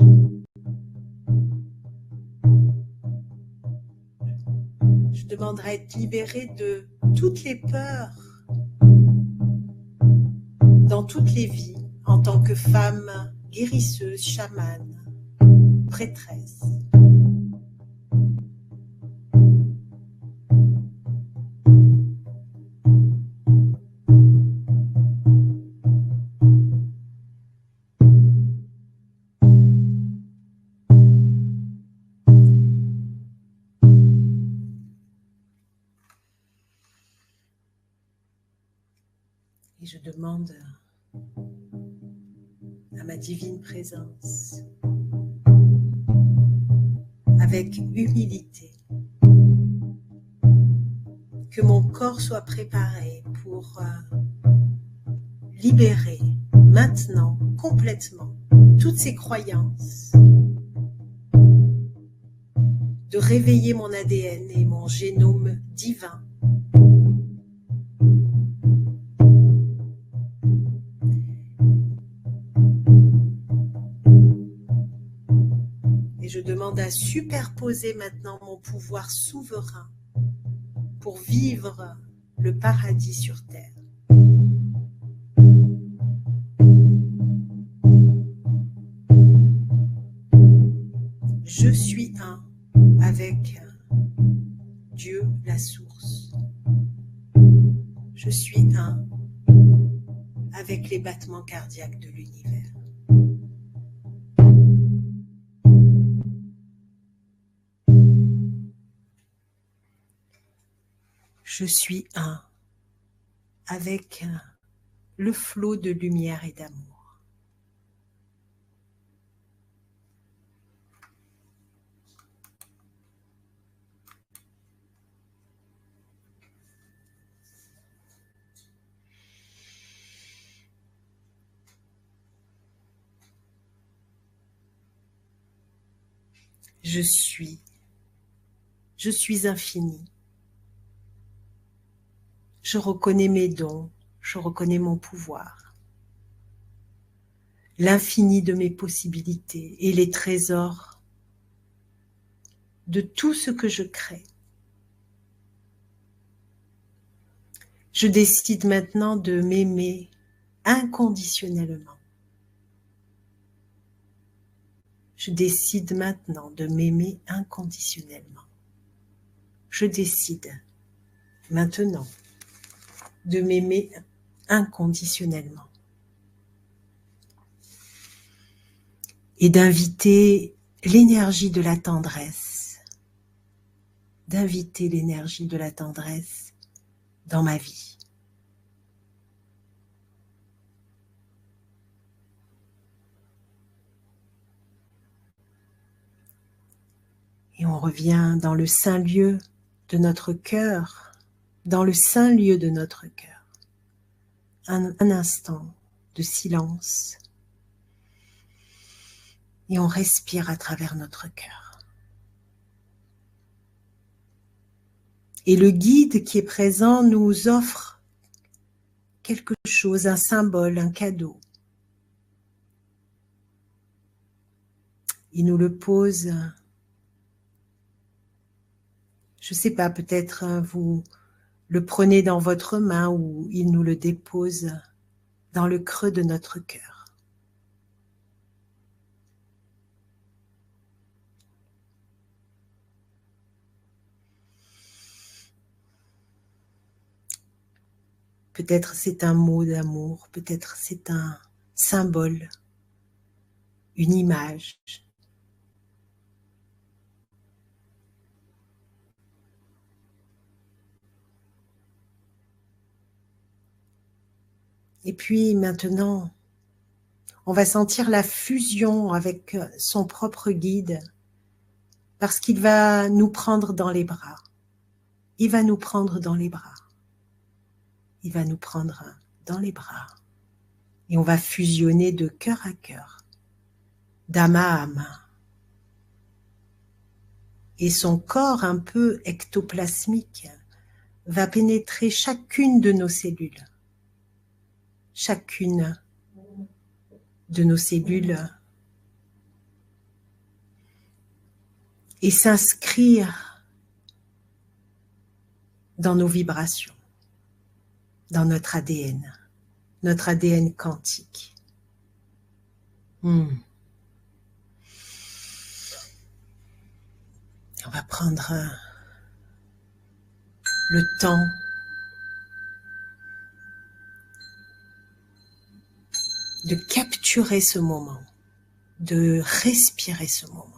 Je demande à être libéré de toutes les peurs dans toutes les vies, en tant que femme guérisseuse, chamane, prêtresse. Et je demande à ma divine présence, avec humilité, que mon corps soit préparé pour libérer maintenant complètement toutes ces croyances, de réveiller mon ADN et mon génome divin. Et je demande à superposer maintenant mon pouvoir souverain pour vivre le paradis sur terre. Je suis un avec Dieu, la source. Je suis un avec les battements cardiaques de l'univers. Je suis un avec le flot de lumière et d'amour. Je suis infini. Je reconnais mes dons, je reconnais mon pouvoir, l'infini de mes possibilités et les trésors de tout ce que je crée. Je décide maintenant de m'aimer inconditionnellement. Je décide maintenant de m'aimer inconditionnellement. Je décide maintenant de m'aimer inconditionnellement. et d'inviter l'énergie de la tendresse, d'inviter l'énergie de la tendresse dans ma vie. Et on revient dans le saint lieu de notre cœur, dans le saint lieu de notre cœur. Un instant de silence. Et on respire à travers notre cœur. Et le guide qui est présent nous offre quelque chose, un symbole, un cadeau. Il nous le pose, je ne sais pas, peut-être vous le prenez dans votre main ou il nous le dépose dans le creux de notre cœur. Peut-être c'est un mot d'amour, peut-être c'est un symbole, une image. Et puis maintenant, on va sentir la fusion avec son propre guide parce qu'il va nous prendre dans les bras. Il va nous prendre dans les bras. Il va nous prendre dans les bras. Et on va fusionner de cœur à cœur, d'âme à âme. Et son corps un peu ectoplasmique va pénétrer chacune de nos cellules. Chacune de nos cellules et s'inscrire dans nos vibrations, dans notre ADN quantique. On va prendre le temps de capturer ce moment, de respirer ce moment.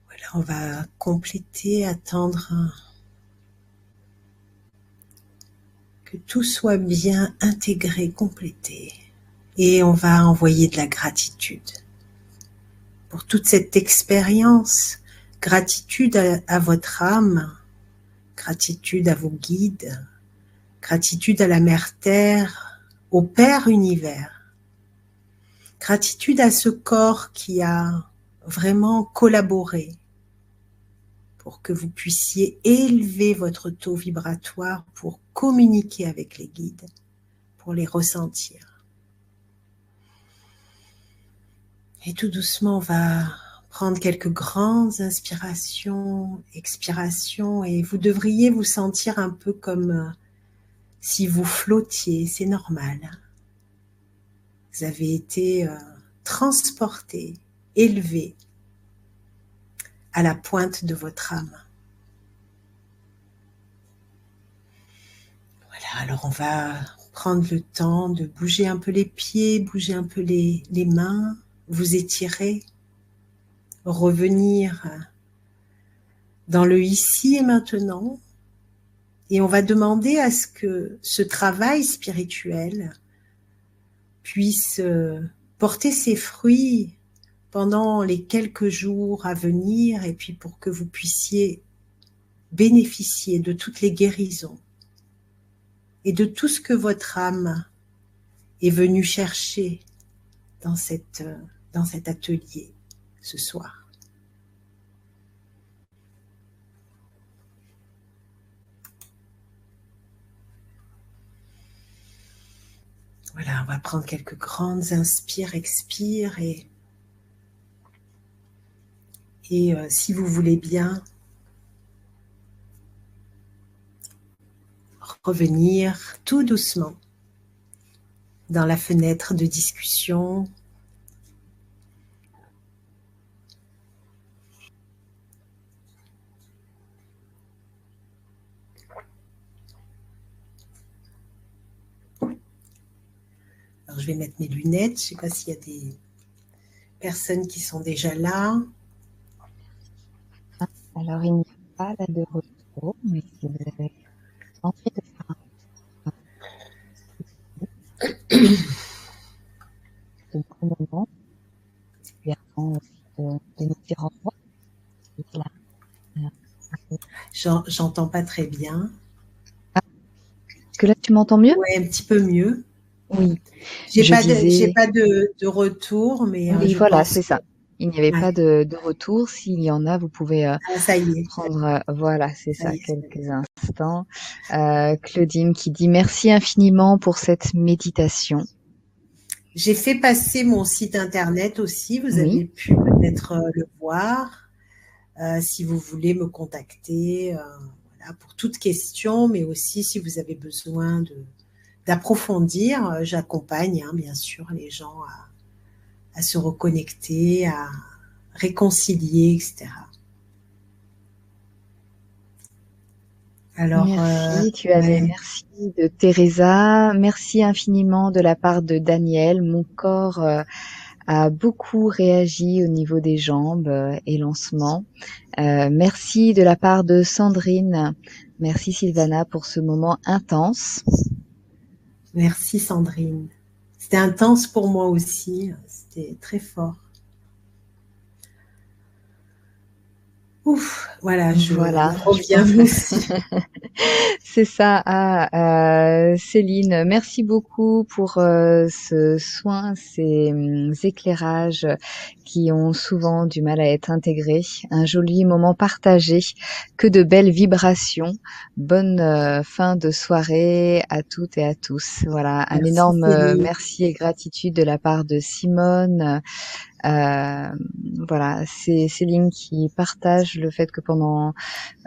Voilà, on va compléter, attendre que tout soit bien intégré, complété. Et on va envoyer de la gratitude pour toute cette expérience. Gratitude à votre âme, gratitude à vos guides, gratitude à la Mère Terre, au Père Univers. Gratitude à ce corps qui a vraiment collaboré pour que vous puissiez élever votre taux vibratoire pour communiquer avec les guides, pour les ressentir. Et tout doucement, on va prendre quelques grandes inspirations, expirations, et vous devriez vous sentir un peu comme si vous flottiez, c'est normal. Vous avez été transporté, élevé à la pointe de votre âme. Voilà, alors on va prendre le temps de bouger un peu les pieds, bouger un peu les mains, vous étirer, revenir dans le ici et maintenant. Et on va demander à ce que ce travail spirituel puisse porter ses fruits pendant les quelques jours à venir, et puis pour que vous puissiez bénéficier de toutes les guérisons et de tout ce que votre âme est venue chercher dans cet atelier ce soir. Voilà, on va prendre quelques grandes inspires, expires, et si vous voulez bien, revenir tout doucement dans la fenêtre de discussion. Alors, je vais mettre mes lunettes. Je ne sais pas s'il y a des personnes qui sont déjà là. Alors, il n'y a pas là de retour, mais si vous avez envie de faire un bon moment, et avant aussi de nous dire au revoir. J'entends pas très bien. Est-ce que là, tu m'entends mieux? Oui, un petit peu mieux. Oui. J'ai pas de retour, mais oui, je voilà, pense c'est ça. Il n'y avait pas de retour. S'il y en a, vous pouvez ça y est. prendre, voilà, c'est ça, quelques instants. Claudine qui dit merci infiniment pour cette méditation. J'ai fait passer mon site internet aussi. Vous Oui. avez pu peut-être le voir. Si vous voulez me contacter voilà, pour toute question, mais aussi si vous avez besoin d'approfondir, j'accompagne bien sûr les gens à se reconnecter, à réconcilier, etc. Alors, merci, tu avais merci de Teresa, merci infiniment de la part de Daniel. Mon corps a beaucoup réagi au niveau des jambes et lancement. Merci de la part de Sandrine. Merci Sylvana pour ce moment intense. Merci Sandrine. C'était intense pour moi aussi. C'était très fort. Ouf, voilà, je reviens aussi. C'est ça. Céline, merci beaucoup pour ce soin, ces éclairages qui ont souvent du mal à être intégrés. Un joli moment partagé, que de belles vibrations. Bonne fin de soirée à toutes et à tous. Voilà, un énorme merci et gratitude de la part de Simone. Voilà, c'est Céline qui partage le fait que pendant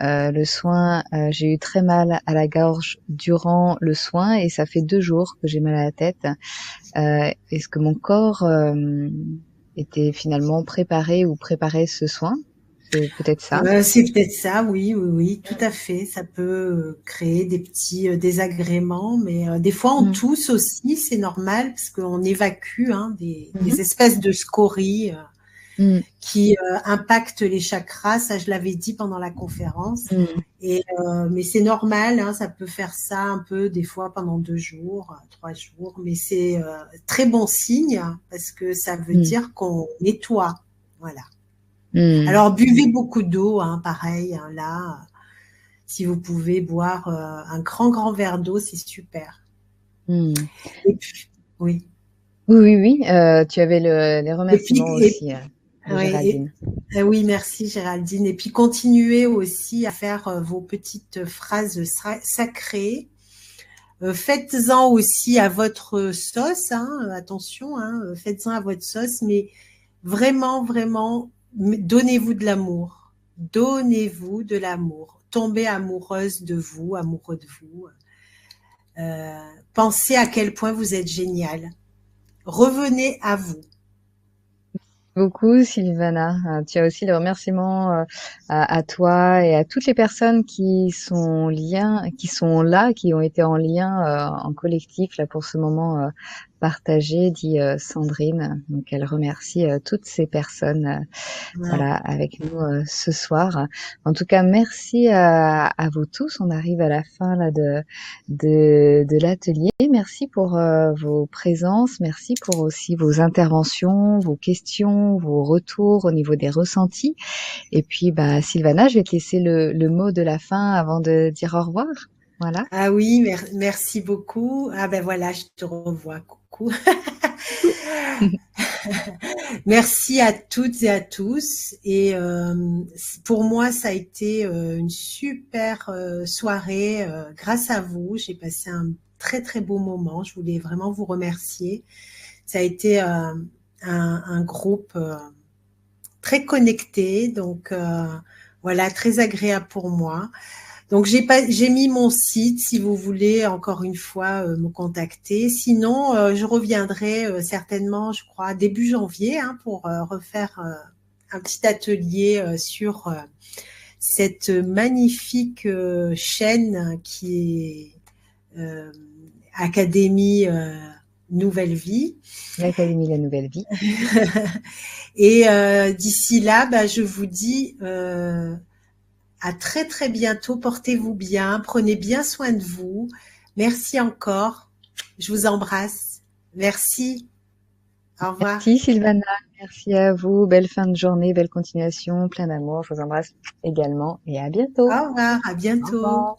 le soin, j'ai eu très mal à la gorge durant le soin et ça fait 2 jours que j'ai mal à la tête. Est-ce que mon corps était finalement préparé ou préparait ce soin? C'est peut-être ça. C'est peut-être ça, oui, tout à fait. Ça peut créer des petits désagréments, mais des fois on tousse aussi, c'est normal parce qu'on évacue des espèces de scories qui impactent les chakras. Ça, je l'avais dit pendant la conférence. Mais c'est normal, ça peut faire ça un peu des fois pendant 2 jours, 3 jours, mais c'est très bon signe parce que ça veut dire qu'on nettoie, voilà. Alors, buvez beaucoup d'eau, pareil, là, si vous pouvez boire un grand verre d'eau, c'est super. Et puis, oui. Oui, tu avais les remerciements aussi de Géraldine. Oui, merci Géraldine. Et puis, continuez aussi à faire vos petites phrases sacrées. Faites-en aussi à votre sauce, attention, faites-en à votre sauce, mais Vraiment, vraiment, donnez-vous de l'amour. Donnez-vous de l'amour. Tombez amoureuse de vous, amoureux de vous. Pensez à quel point vous êtes génial. Revenez à vous. Beaucoup, Sylvana. Tu as aussi le remerciement à toi et à toutes les personnes qui sont là, qui ont été en lien en collectif là pour ce moment partagé, dit Sandrine. Donc elle remercie toutes ces personnes Ouais. voilà avec nous ce soir. En tout cas, merci à vous tous. On arrive à la fin là de l'atelier. Merci pour vos présences, merci pour aussi vos interventions, vos questions, vos retours au niveau des ressentis. Et puis, bah, Sylvana, je vais te laisser le mot de la fin avant de dire au revoir. Voilà. Ah oui, merci beaucoup. Ah ben voilà, je te revois. Coucou. Merci à toutes et à tous. Et pour moi, ça a été une super soirée. Grâce à vous, j'ai passé un très très beau moment. Je voulais vraiment vous remercier. Ça a été un groupe très connecté, donc voilà, très agréable pour moi. Donc j'ai mis mon site si vous voulez encore une fois me contacter. Sinon, je reviendrai certainement, je crois, début janvier hein, pour refaire un petit atelier sur cette magnifique chaîne qui est Académie Nouvelle Vie. L'Académie de la Nouvelle Vie. Et d'ici là, bah, je vous dis à très très bientôt. Portez-vous bien, prenez bien soin de vous. Merci encore. Je vous embrasse. Merci. Au revoir. Merci, Sylvana. Merci à vous. Belle fin de journée, belle continuation, plein d'amour. Je vous embrasse également et à bientôt. Au revoir. À Au bientôt. revoir.